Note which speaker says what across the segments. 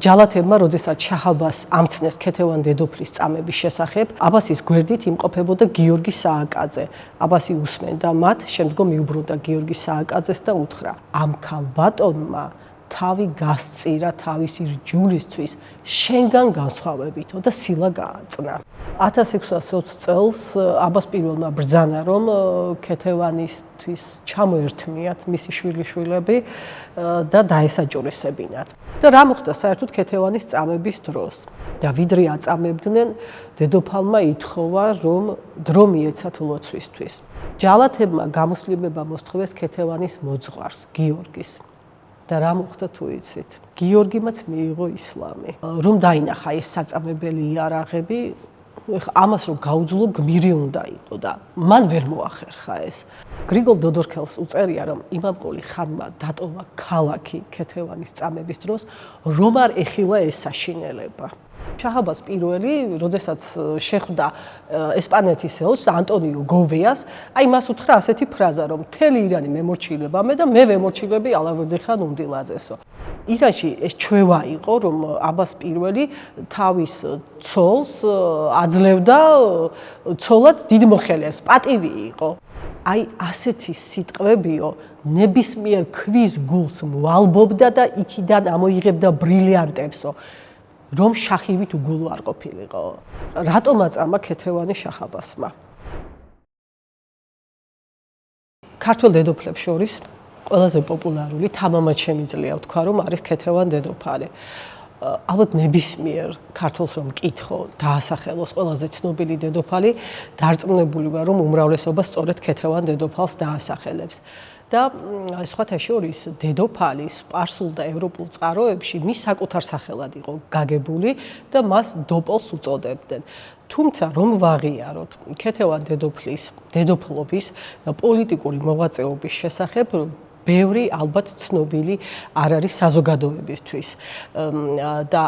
Speaker 1: ჯალათებმა, როდესაც შაჰ-აბას ამცნეს ქეთევან დედოფლის წამების შესახებ, აბასის გვერდით იმყოფებოდა გიორგი სააკაძე. აბასი უსმენდა მათ, შემდგომ მიუბრუნდა გიორგი სააკაძეს და უთხრა: ამ ქალბატონმა თავი გასწირა თავისი რჯულისთვის შენგან განსხვავებითო და სილა გააწნა. 1620 წელს აბას პირველმა ბრძანა, რომ ქეთევანისთვის ჩამოერთმიათ მისი შვილიშვილები და დაესაჭურისებინათ. და რა მოხდა საერთოდ ქეთევანის წამების დროს? და ვიდრე აწამებდნენ, დედოფალმა ითხოვა, რომ დრო მიეცათ ლოცვისთვის. ჯალათებმა გამოსლიება მოსთხოვეს ქეთევანის მოძღვარს, გიორგის. და რა მოხდა თუ იცით? გიორგიმაც მიიღო ისლამი. რომ დაინახა ეს საწამებელი იარაღები, ამას რომ გაუძლო გმირი უნდა იყო და მან ვერ მოახერხა ეს. გრიგოლ დოდორქელს უწერია, რომ იმამყოლი ხანმა დატოვა ქალაქი ქეთევანის წამების დროს, რომ არ ეხილა ეს საშინელება. შაჰ-აბას პირველი, როდესაც შეხვდა ესპანეთის ელჩს ანტონიო გოვეას, აი მას უთხრა ასეთი ფრაზა, რომ მთელი ირანი მემორჩილება მე და მე ვემორჩილები ალავერდი-ხან უნდილაძესო. ირანში ეს ჩვევა იყო, რომ აბას პირველი თავის ცოლს აძლევდა ცოლად დიდმოხელეს, პატივი იყო. აი ასეთი სიტყვებიო ნებისმიერ ქვის გულს მვალბობდა და იქიდან ამოიღებდა ბრილიანტებსო. რომ შაჰივით უგულო არ ყოფილიყო. რატომ აწამა ქეთევანი შაჰ-აბასმა? ქართველ დედოფლებს შორის ყველაზე პოპულარული თამამად შემიძლია ვთქვა, რომ არის ქეთევან დედოფალი. ალბათ ნებისმიერ ქართველს რომ მკითხო, დაასახელოს ყველაზე ცნობილი დედოფალი, დარწმუნებული ვარ, რომ უმრავლესობა სწორედ ქეთევან დედოფალს დაასახელებს. და სხვათა შორის დედოფალი სპარსულ და ევროპულ წყაროებში მის საკუთარ სახელად იყო გაგებული და მას დოპოლს უწოდებდნენ. თუმცა რომ ვაღიაროთ ქეთევან დედოფლის დედოფლობის და პოლიტიკური მოღვაწეობის შესახებ, ბევრი ალბათ ცნობილი არ არის საზოგადოებისთვის და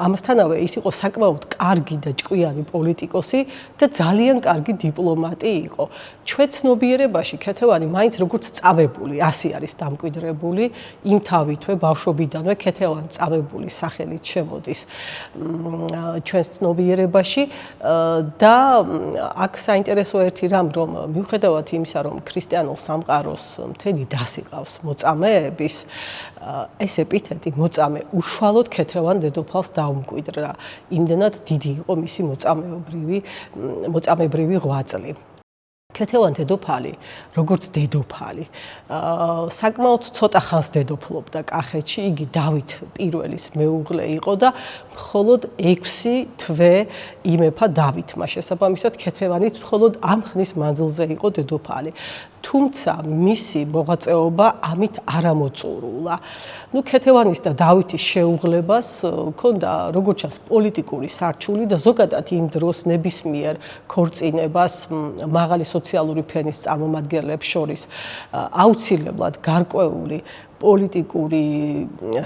Speaker 1: ამასთანავე ის იყო საკმაოდ კარგი და ჭკვიანი პოლიტიკოსი და ძალიან კარგი დიპლომატი იყო. ჩვენ ცნობიერებაში ქეთევანი მაინც როგორც წამებული, ასე არის დამკვიდრებული, იმთავითვე ბავშვობიდანვე ქეთევან წამებული სახელით შემოდის ჩვენს ცნობიერებაში და აქ საინტერესო ერთი რამ, რომ მიუხედავად იმისა, რომ ქრისტიანულ სამყაროს მთელი დასიყავს მოწამეების, ეს ეპითეტი მოწამე უშუალოდ ქეთევან დედოფალს დაუმკვიდრა. იმდენად დიდი იყო მისი მოწამებრივი ღვაწლი. ქეთევან დედოფალი, როგორც დედოფალი, საკმაოდ ცოტა ხანს დედოფლობდა კახეთში. იგი დავით პირველის მეუღლე იყო და მხოლოდ 6 თვე იმეფა დავითმა. შესაბამისად, ქეთევანიც მხოლოდ ამ ხნის მანძილზე იყო დედოფალი. თუმცა მისი მოღვაწეობა ამით არ ამოწურულა. ქეთევანის და დავითის შეუღლებას ჰქონდა როგორც ჩანს პოლიტიკური სარჩული და ზოგადად იმ დროს ნებისმიერ ქორწინებას მაღალი სოციალური ფენის წარმომადგენლებს შორის აუცილებლად გარკვეული პოლიტიკური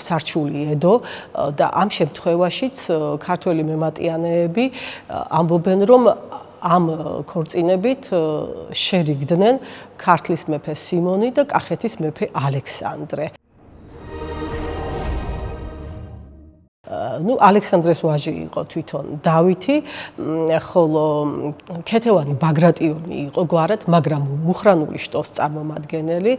Speaker 1: სარჩული ედო და ამ შემთხვევაშიც ქართველი მემატიანეები ამბობენ, რომ ამ ქორწინებით შერიგდნენ ქართლის მეფე სიმონი და კახეთის მეფე ალექსანდრე. ალექსანდრეს ვაჟი იყო თვითონ დავითი, ხოლო ქეთევანი ბაგრატიონი იყო გვარად, მაგრამ მუხრანული შტოს წარმომადგენელი.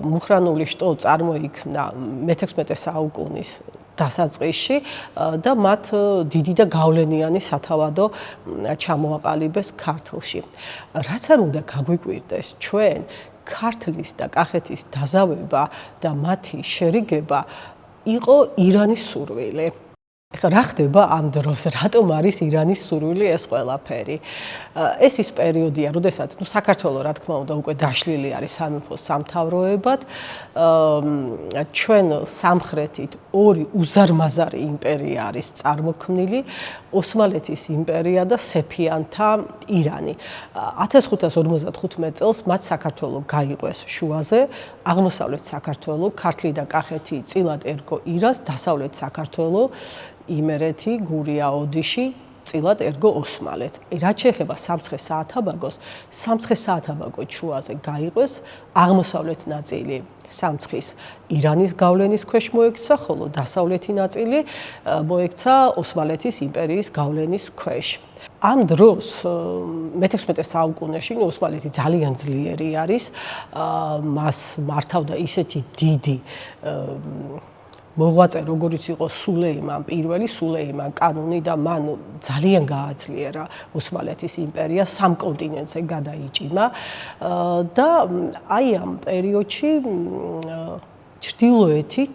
Speaker 1: მუხრანული შტო წარმოიქმნა მე-16 საუკუნის დასაწყისში და მათ დიდი და გავლენიანი სათავადო ჩამოაყალიბეს ქართლში. რაც არ უნდა გაგვიკვირდეს, ჩვენ ქართლის და კახეთის დაზავება და მათი შერიგება იყო ირანის სურვილი. ეხლა რა ხდება ამ დროს, რატომ არის ირანის სურვილი ეს ყველაფერი? ეს ის პერიოდია, როდესაც საქართველო რა თქმა უნდა უკვე დაშლილი არის სამეფოს სამთავროებად. ჩვენ სამხრეთით ორი უზარმაზარი იმპერია არის წარმოქმნილი, ოსმალეთის იმპერია და სეფიანთა ირანი. 1555 წელს მათ საქართველო გაიყვეს შუაზე, აღმოსავლეთ საქართველო, ქართლი და კახეთი წილად ერგო ირანს, დასავლეთ საქართველო იმერეთი, გურია, ოდიში წილად ერგო ოსმალეთს. რაც შეეხება სამცხე-საათაბაგოს, სამცხე-საათაბაგოს შუაზე გაიყვეს აღმოსავლეთ ნაწილი სამცხის ირანის გავლენის ქვეშ მოექცა, ხოლო დასავლეთი ნაწილი მოექცა ოსმალეთის იმპერიის გავლენის ქვეშ. ამ დროს მე-16 საუკუნეში ოსმალეთი ძალიან ძლიერი არის, მას მართავდა ისეთი დიდი მოღვაწე, როგორიც იყო სულეიმან პირველი, სულეიმან კანუნი და მან ძალიან გააძლიერა ოსმალეთის იმპერია, სამ კონტინენტზე გადაიჭიმა და აი ამ პერიოდში ჩრდილოეთით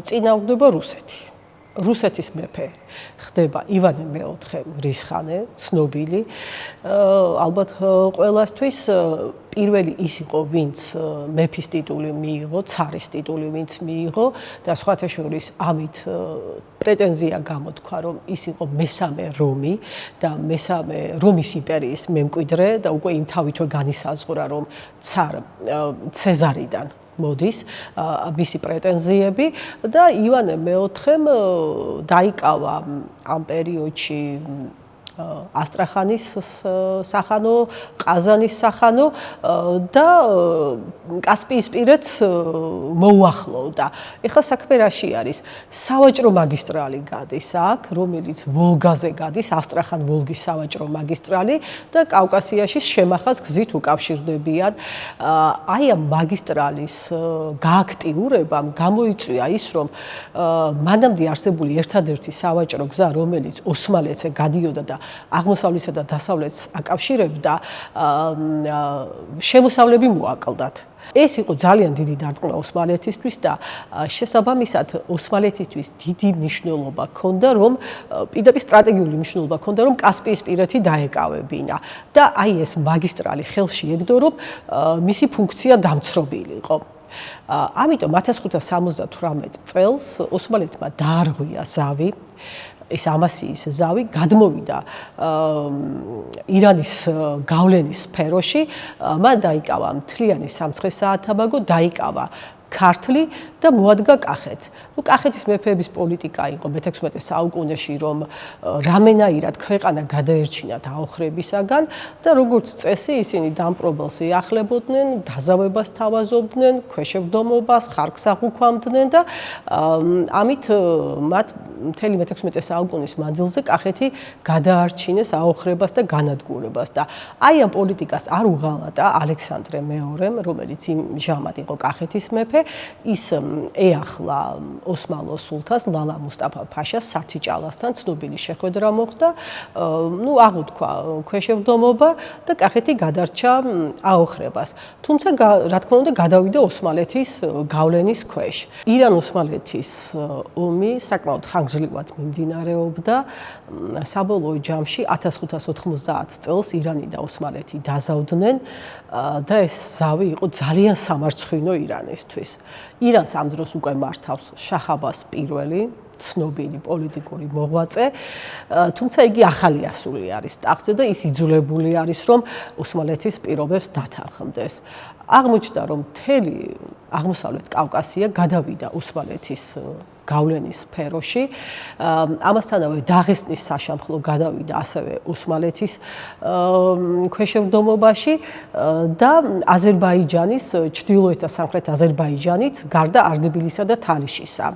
Speaker 1: წინააღმდება რუსეთი. რუსეთის მეფე ხდება ივანე მეოთხე მრისხანე, ცნობილი, ალბათ ყველასთვის პირველი ის იყო, ვინც მეფის ტიტული მიიღო, ცარის ტიტული ვინც მიიღო და სხვათა შორის ამით პრეტენზია გამოთქვა, რომ ის იყო მესამე რომი და მესამე რომის იმპერიის მემკვიდრე და უკვე იმთავითვე განისაზღვრა, რომ ცარ ცეზარიდან მოდის მისი პრეტენზიები და ივანე მეოთხემ დაიკავა ამ პერიოდში ასტრახანის სახანო, ყაზანის სახანო და კასპიისპირეთს მოუახლოვდა. ეხლა საქმე რაში არის? სავაჭრო მაგისტრალი გადის აქ, რომელიც ვოლგაზე გადის, ასტრახან-ვოლგის სავაჭრო მაგისტრალი და კავკასიაში შემახას გზით უკავშირდებიან. აი ამ მაგისტრალის გააქტიურებამ გამოიწვია ის, რომ მანამდე არსებული ერთადერთი სავაჭრო გზა, რომელიც ოსმალეთზე გადიოდა და აღმოსავლეთსა და დასავლეთს აკავშირებდა, შემოსავლები მოაკლდათ. ეს იყო ძალიან დიდი დარტყმა ოსმალეთისთვის და შესაბამისად ოსმალეთისთვის დიდი მნიშვნელობა ჰქონდა, რომ პირდაპირ სტრატეგიული მნიშვნელობა ჰქონდა, რომ კასპიისპირეთი დაეკავებინა და აი ეს მაგისტრალი ხელში ეგდო, რომ მისი ფუნქცია დამცრობილიყო. ამიტომ 1578 წელს ოსმალეთმა დაარღვია ზავი, ეს ამასიის ზავი გადმოვიდა ირანის გავლენის სფეროში, მან დაიკავა მთლიანი სამცხე-საათაბაგო, დაიკავა ქართლი და მოადგა კახეთს. კახეთის მეფეების პოლიტიკა იყო მე-16 საუკუნეში, რომ რამენაირად ქვეყანა გადაერჩინათ აოხრებისაგან და როგორც წესი ისინი დამპყრობელს ეახლებოდნენ, დაზავებას თავაზობდნენ, ქვეშევრდომობას, ხარკს აღუქვამდნენ და ამით მათ მთელი მე-16 საუკუნის მანძილზე კახეთი გადაარჩინეს აოხრებას და განადგურებას და აი ამ პოლიტიკას არ უღალატა ალექსანდრე მეორემ, რომელიც იმ ჟამად იყო კახეთის მეფე, ის ეახლა ოსმალო სულთანს ლალა მუსტაფა ფაშას სარჩიჭალასთან ცნობილი შეხვედრა მოხდა, აღუთქვა ქვეშევრდომობა და კახეთი გადარჩა აოხრებას. თუმცა რა თქმა უნდა გადავიდა ოსმალეთის გავლენის ქვეშ. ირან-ოსმალეთის ომი საკმაოდ ხანგრძლივად მიმდინარეობდა. საბოლოო ჯამში 1590 წელს ირანი და ოსმალეთი დაზავდნენ და ეს ზავი იყო ძალიან სამარცხვინო ირანისთვის. ირანს ამ დროს უკვე მართავს შაჰ-აბას პირველი, ცნობილი პოლიტიკური მოღვაწე, თუმცა იგი ახალი ასული არის ტახტზე და ის იძულებული არის, რომ ოსმალეთის პირობებს დათანხმდეს. აღმოჩნდა, რომ მთელი აღმოსავლეთ კავკასია გადავიდა ოსმალეთის გავლენის სფეროში. ამასთანავე დაღესტნის საშამხლო გადავიდა ასევე ოსმალეთის ქვეშევრდომობაში და აზერბაიჯანის, ჩრდილოეთ და სამხრეთ აზერბაიჯანიც გარდა არდებილისა და თალიშისა.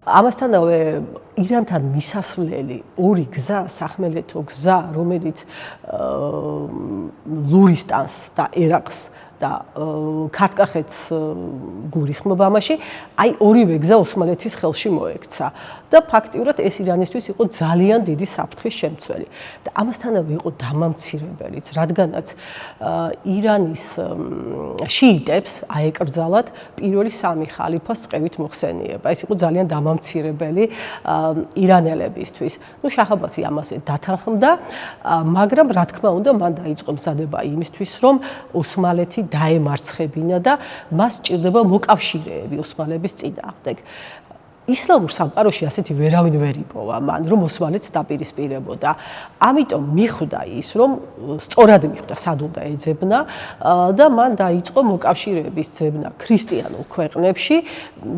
Speaker 1: ამასთანავე ირანთან მისასვლელი ორი გზა, სახმელეთო გზა, რომელიც ლურისტანს და ერაყს და ქართკახეთს გულისხმობ ამაში, აი ორივე გზა ოსმალეთის ხელში მოექცა და ფაქტიურად ეს ირანისთვის იყო ძალიან დიდი საფრთხის შემცველი და ამასთანავე იყო დამამცირებელიც, რადგანაც ირანის შიიტებს აეკრძალათ პირველი სამი ხალიფას წყევით მოხსენიება. ეს იყო ძალიან დამამცირებელი ირანელებისთვის. შაჰ-აბასი ამაზე დათანხმდა, მაგრამ რა თქმა უნდა, მან დაიწყო მზადება იმისთვის, რომ ოსმალეთი დაემარცხებინა და მას სჭირდება მოკავშირეები ოსმალების წინააღმდეგ. ისლამურ სამყაროში ასეთი ვერავინ ვერ იპოვა მან, რომ ოსმალეთს დაპირისპირებოდა. ამიტომ მიხვდა ის, რომ სწორად მიხვდა, სად უნდა ეძებნა და მან დაიწყო მოკავშირეების ძებნა ქრისტიანულ ქვეყნებში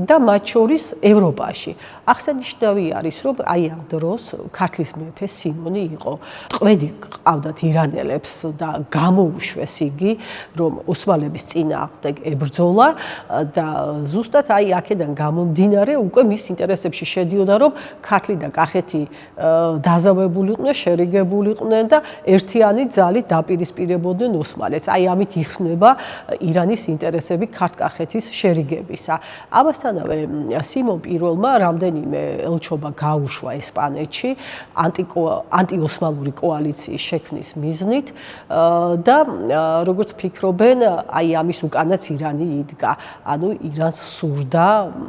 Speaker 1: და მათ შორის ევროპაში. აღსანიშნავი არის, რომ აი ამ დროს ქართლის მეფე სიმონი იყო. ტყვედი ყავდათ ირანელებს და გამოუშვეს იგი, რომ ოსმალების წინააღმდეგ ებრძოლა და ზუსტად აი აქედან გამომდინარე უკვე მის ინტერესებში შედიოდა, რომ ქართლი და კახეთი დაზავებულიყვნენ, შერიგებულიყვნენ და ერთიანი ძალით დაპირისპირებოდნენ ოსმალეთს. აი ამით იხსნება ირანის ინტერესები ქართლ-კახეთის შერიგებისა. ამასთანავე სიმონ პირველმა რამდენიმე ელჩობა გაუშვა ესპანეთში ანტიოსმალური კოალიციის შექმნის მიზნით და როგორც ფიქრობენ, აი ამის უკანაც ირანი იდგა. ანუ ირანს სურდა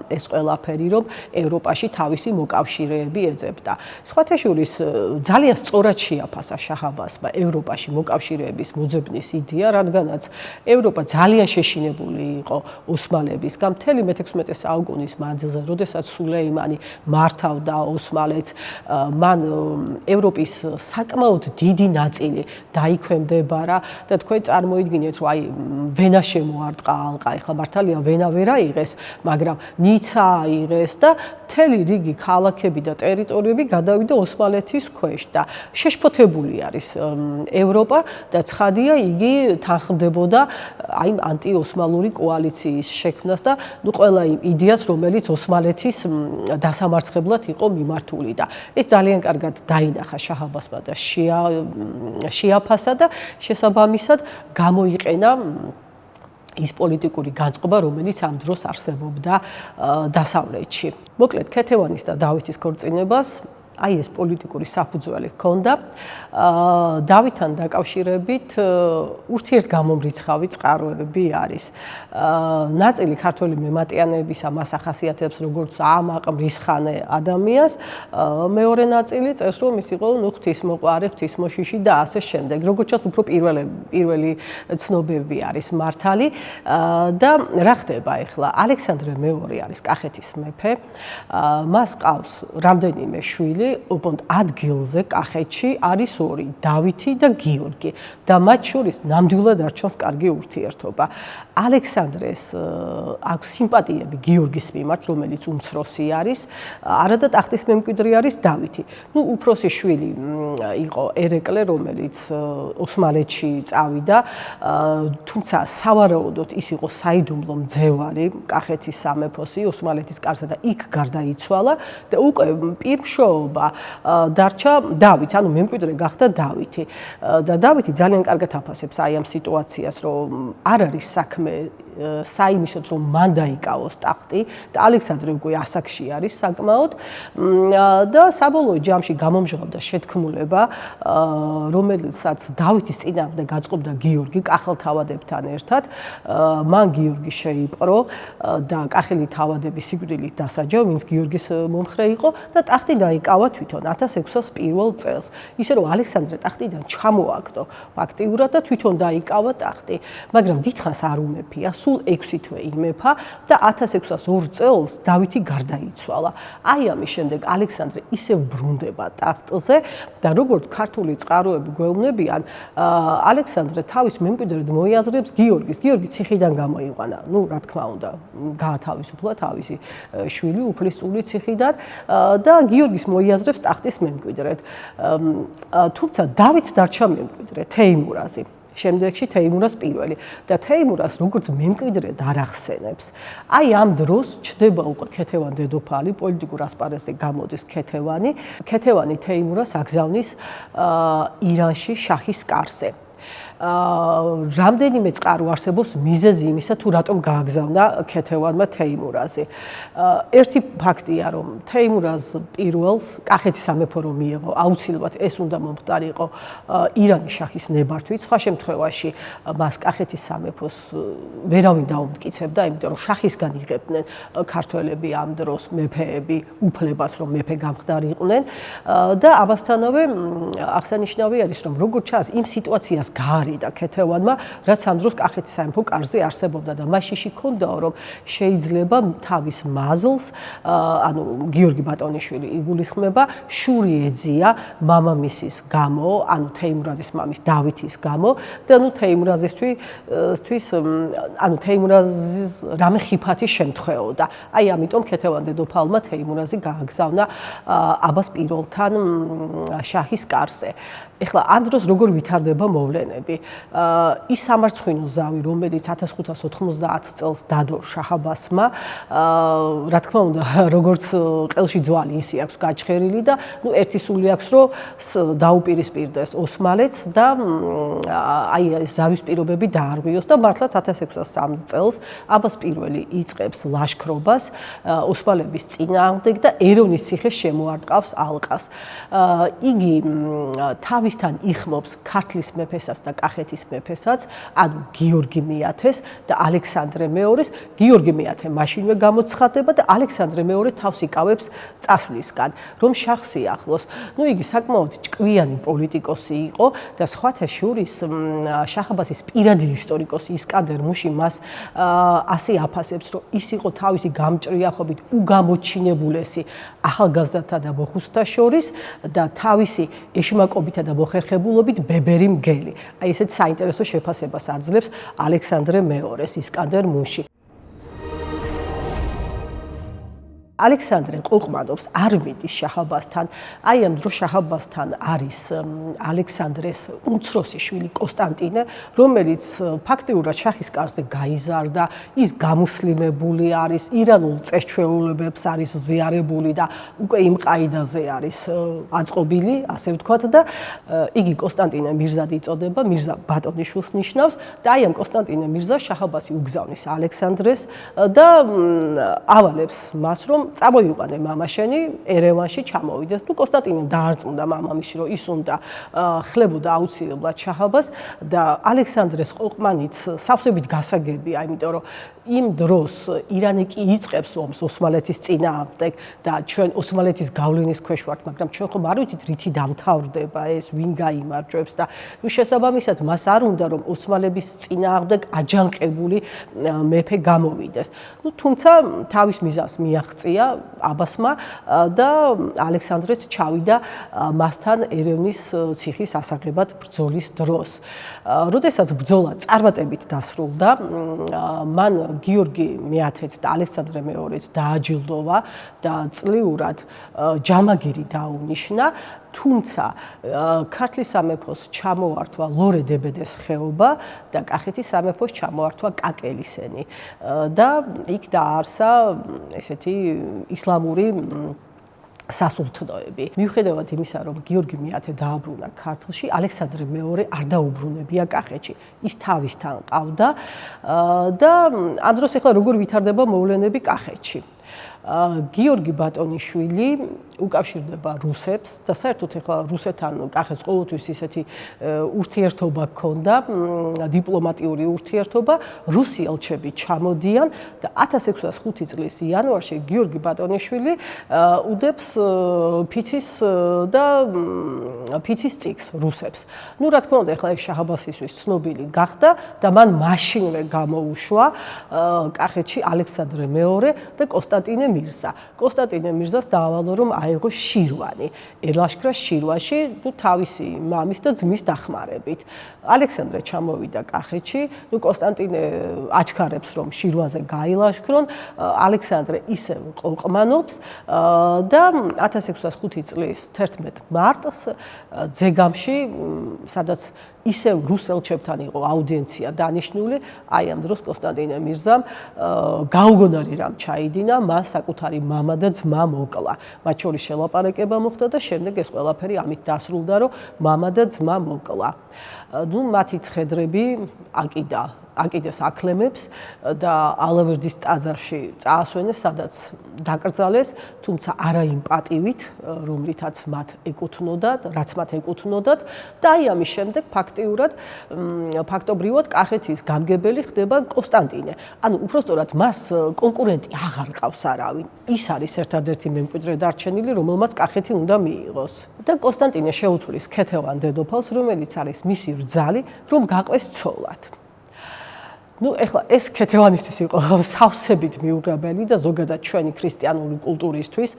Speaker 1: ეს ყველაფერი, რომ ევროპაში თავისი მოკავშირეები ეძებდა. სხვათა შორის ძალიან სწორად შეაფასა შაჰ-აბასმა ევროპაში მოკავშირეების მოძებნის იდეა, რადგანაც ევროპა ძალიან შეშინებული იყო ოსმალებისგან. მთელი მე-16 საუკუნის მანძილზე, როდესაც სულეიმანი მართავდა ოსმალეთს, მან ევროპის საკმაოდ დიდი ნაწილი დაიქვემდებარა და თქვენ წარმოიდგინეთ, რომ აი ვენა შემოარტყა ალყა, ეხლა მართალია ვენა ვერ აიღეს, მაგრამ ნიცა აიღეს და მთელი რიგი ქალაქები და ტერიტორიები გადავიდა ოსმალეთის ქვეშ და შეშფოთებული არის ევროპა და ცხადია იგი თანხმდებოდა აი ანტიოსმალური კოალიციის შექმნას და ნუ ყველა იმ იდეას, რომელიც ოსმალეთის დასამარცხებლად იყო მიმართული და ეს ძალიან კარგად დაინახა შაჰ-აბასმა და შეაფასა და შესაბამისად გამოიყენა ის პოლიტიკური განწყობა, რომელიც ამ დროს არსებობდა დასავლეთში. მოკლედ, ქეთევანის და დავითის ქორწინებას აი ეს პოლიტიკური საფუძველი ჰქონდა. დავითთან დაკავშირებით ურთიერთგამომრიცხავი წყაროები არის. ნაწილი ქართველი მემატიანეებისა მას ახასიათებს როგორც ამაყ მრისხანე ადამიანს, მეორე ნაწილი წერს, რომ ის იყო ღვთისმოყვარე, ღვთისმოშიში და ასე შემდეგ. როგორც ჩანს, უფრო პირველი ცნობები არის მართალი და რა ხდება ახლა? ალექსანდრე მეორე არის კახეთის მეფე. მას ყავს რამდენიმე შვილი. უბრალოდ ადგილზე კახეთში არის ორი, დავითი და გიორგი და მათ შორის ნამდვილად არ ჩანს კარგი ურთიერთობა. ალექსანდრეს აქვს სიმპათიები გიორგის მიმართ, რომელიც უმცროსი არის, არადა ტახტის მემკვიდრე არის დავითი. ნუ უფროსი შვილი იყო ერეკლე, რომელიც ოსმალეთში წავიდა, თუმცა სავარაუდოდ ის იყო საიდუმლო მძევალი კახეთის სამეფოსი, ოსმალეთის კარზე და იქ გარდაიცვალა და უკვე პირმშოობა დარჩა დავითს, ანუ მემკვიდრე გახდა დავითი. და დავითი ძალიან კარგად აფასებს აი ამ სიტუაციას, რომ არ არის საქმე საიმისოდ, რომ მან დაიკავოს ტახტი და ალექსანდრე უკვე ასაკში არის საკმაოდ და საბოლოო ჯამში გამომჟღავდა შეთქმულება, რომელსაც დავითის წინააღმდეგ გაწყობდა გიორგი კახელ თავადებთან ერთად. მან გიორგი შეიპყრო და კახელი თავადები სიკვდილით დასაჯა, ვინც გიორგის მომხრე იყო და ტახტი დაიკავა თვითონ 1601 წელს. ისე რომ ალექსანდრე ტახტიდან ჩამოაგდო ფაქტიურად და თვითონ დაიკავა ტახტი, მაგრამ დიდხანს არ უმეფია, სულ 6 თვე იმეფა და 1602 წელს დავითი გარდაიცვალა. აი ამის შემდეგ ალექსანდრე ისევ ბრუნდება ტახტზე და როგორც ქართული წყაროები გვეუბნებიან, ალექსანდრე თავის მემკვიდრედ მოიაზრებს გიორგის. გიორგი ციხიდან გამოიყვანა, ნუ რა თქმა უნდა, გაათავისუფლა თავისი შვილი უფლისწული ციხიდან და გიორგის მოიაზრებს ტახტის მემკვიდრედ. თუმცა დავითს დარჩა მემკვიდრე თეიმურაზი. შემდეგში თეიმურაზ პირველი და თეიმურაზ როგორც მემკვიდრედ არ ახსენებს. აი ამ დროს ჩდება უკვე ქეთევან დედოფალი, პოლიტიკურ ასპარეზზე გამოდის ქეთევანი. ქეთევანი თეიმურაზს აგზავნის ირანში შაჰის კარზე. რამდენიმე წყარო არსებობს მიზეზი იმისა, თუ რატომ გააგზავნა ქეთევანმა თეიმურაზი. ერთი ფაქტია, რომ თეიმურაზ პირველს კახეთის სამეფო რომ მიიღო, აუცილებლად ეს უნდა მომხდარიყო ირანის შაჰის ნებართვით. სხვა შემთხვევაში მას კახეთის სამეფოს ვერავინ დაუმტკიცებდა, იმიტომ რომ შაჰისგან იღებდნენ ქართველები ამ დროს მეფეები უფლებას, რომ მეფე გამხდარიყვნენ და ამასთანავე აღსანიშნავი არის, რომ როგორც ჩანს, იმ სიტუაციას გაარემონტა გარიდა ქეთევანმა, რაც ამ დროს კახეთის სამეფო კარზე არსებობდა და მაშიში ქონდაო, რომ შეიძლება თავის მაზლს, ანუ გიორგი ბატონიშვილი იგულისხმება, შური ეძია მამამისის გამო, ანუ თეიმურაზის მამის დავითის გამო და თეიმურაზისთვის, ანუ თეიმურაზის რამე ხიფათი შემთხვეოდა. აი ამიტომ ქეთევან დედოფალმა თეიმურაზი გააგზავნა აბას პირველთან შაჰის კარზე. ეხლა ამ დროს როგორ ვითარდება მოვლენები? ის სამარცხვინო ზავი, რომელიც 1590 წელს დადო შაჰ-აბასმა, რა თქმა უნდა, როგორც ყელში ძვალი ისი აქვს გაჩხერილი და ერთი სული აქვს, რომ დაუპირისპირდეს ოსმალეთს და აი ეს ზავის პირობები დაარღვიოს და მართლაც 1603 წელს აბას პირველი იწყებს ლაშქრობას ოსმალების წინააღმდეგ და ერევნის ციხეს შემოარტყავს ალყას. იგი თავისთან იხმობს ქართლის მეფესაც და კახეთის მეფესაც, ანუ გიორგი მეათეს და ალექსანდრე მეორეს. გიორგი მეათე მაშინვე გამოცხადდება და ალექსანდრე მეორე თავს იკავებს წასვლისგან, რომ შაჰს იახლოს. იგი საკმაოდ ჭკვიანი პოლიტიკოსი იყო და სხვათა შორის შაჰ-აბასის პირადი ისტორიკოსი ისკანდერ მუში მას ასე აფასებს, რომ ის იყო თავისი გამჭრიახობით უგამოჩინებულესი ახალგაზრდათა და მოხუცთა შორის და თავისი ეშმაკობითა და მოხერხებულობით ბებერი მგელი. აი ესეთ საინტერესო შეფასებას აძლევს ალექსანდრე მეორეს ისკანდერ მუში. ალექსანდრე ყოყმადობს არ მიდის შაჰ-აბასთან. აი ამ დროს შაჰ-აბასთან არის ალექსანდრეს უმცროსი შვილი კონსტანტინე, რომელიც ფაქტიურად შაჰის კარზე გაიზარდა, ის გამუსლიმებული არის, ირანულ წესჩვეულებებს არის ზიარებული და უკვე იმ ყაიდაზე არის აწყობილი, ასე ვთქვათ და იგი კონსტანტინე მირზად იწოდება, მირზა ბატონიშვილს ნიშნავს და აი ამ კონსტანტინე მირზა შაჰ-აბასი უგზავნის ალექსანდრეს და ავალებს მას, რომ წამოიყვანე მამაშენი ერევანში ჩამოვიდეს. კონსტანტინემ დაარწმუნდა მამამისში, რომ ის უნდა ხლებოდა აუცილებლად შაჰ-აბას და ალექსანდრეს ყოყმანიც სავსებით გასაგებია, იმიტომ რომ იმ დროს ირანი კი იწყებს ომს ოსმალეთის წინააღმდეგ და ჩვენ ოსმალეთის გავლენის ქვეშ ვართ, მაგრამ ჩვენ ხომ არ ვიცით რითი დამთავრდება ეს, ვინ გაიმარჯვებს და შესაბამისად მას არ უნდა რომ ოსმალების წინააღმდეგ აჯანყებული მეფე გამოვიდეს. თუმცა თავის მიზანს მიაღწია აბასმა და ალექსანდრეც ჩავიდა მასთან ერევნის ციხის ასაღებად ბრძოლის დროს. როდესაც ბრძოლა წარმატებით დასრულდა, მან გიორგი მეათეც და ალექსანდრე მეორეც დააჯილდოვა და წლიურად ჯამაგირი დაუნიშნა, თუმცა ქართლის სამეფოს ჩამოართვა ლორე დებედეს ხეობა და კახეთის სამეფოს ჩამოართვა კაკელისენი და იქ დააარსა ესეთი ისლამური სასულთნოები. მიუხედავად იმისა, რომ გიორგი მეათე დააბრუნა ქართლში, ალექსანდრე მეორე არ დაუბრუნებია კახეთში. ის თავისთან ყავდა და ამ დროს ახლა როგორ ვითარდება მოვლენები კახეთში. გიორგი ბატონიშვილი უკავშირდება რუსებს და საერთოდ ახლა რუსეთთან კახეთს ყოველთვის ისეთი ურთიერთობა ჰქონდა, დიპლომატიური ურთიერთობა, რუსი ელჩები ჩამოდიან და 1605 წლის იანვარში გიორგი ბატონიშვილი უდებს ფიცის წიგს რუსებს. რა თქმა უნდა, ახლა ეს შაჰ-აბასისთვის ცნობილი გახდა და მან მაშინვე გამოუშვა კახეთში ალექსანდრე მეორე და კონსტანტინე მირზა. კონსტანტინე მირზას დაავალო, რომ აიღო შირვანი, ელაშქრა შირვანში თავისი მამის და ძმის დახმარებით. ალექსანდრე ჩამოვიდა კახეთში, კონსტანტინე აჩქარებს, რომ შირვანზე გაილაშქრონ, ალექსანდრე ისევ ყოყმანობს და 1605 წლის 11 მარტს ძეგამში, სადაც ისევ რუს ელჩებთან იყო აუდიენცია დანიშნული, აი ამ დროს კონსტანტინე მირზამ გაუგონარი რამ ჩაიდინა, მას საკუთარი მამა და ძმა მოკლა. მათ შორის შელაპარაკება მოხდა და შემდეგ ეს ყველაფერი ამით დასრულდა, რომ მამა და ძმა მოკლა. მათი ცხედრები აკიდეს აქლემებს და ალავერდის ტაძარში წაასვენეს, სადაც დაკრძალეს, თუმცა არა იმ პატივით, რომლითაც მათ ეკუთვნოდათ, რაც მათ ეკუთვნოდათ და აი ამის შემდეგ ფაქტობრივად კახეთის გამგებელი ხდება კონსტანტინე. ანუ უпростоრად მას კონკურენტი აღარ ყავს არავინ. ის არის ერთადერთი მემკვიდრე დარჩენილი, რომელმაც კახეთი უნდა მიიღოს. და კონსტანტინე შეუთვლის ქეთევან დედოფალს, რომელიც არის მისი რძალი, რომ გაყვეს ცოლად. ეხლა ეს ქეთევანისთვის იყო სავსებით მიუღებელი და ზოგადად ჩვენი ქრისტიანული კულტურისთვის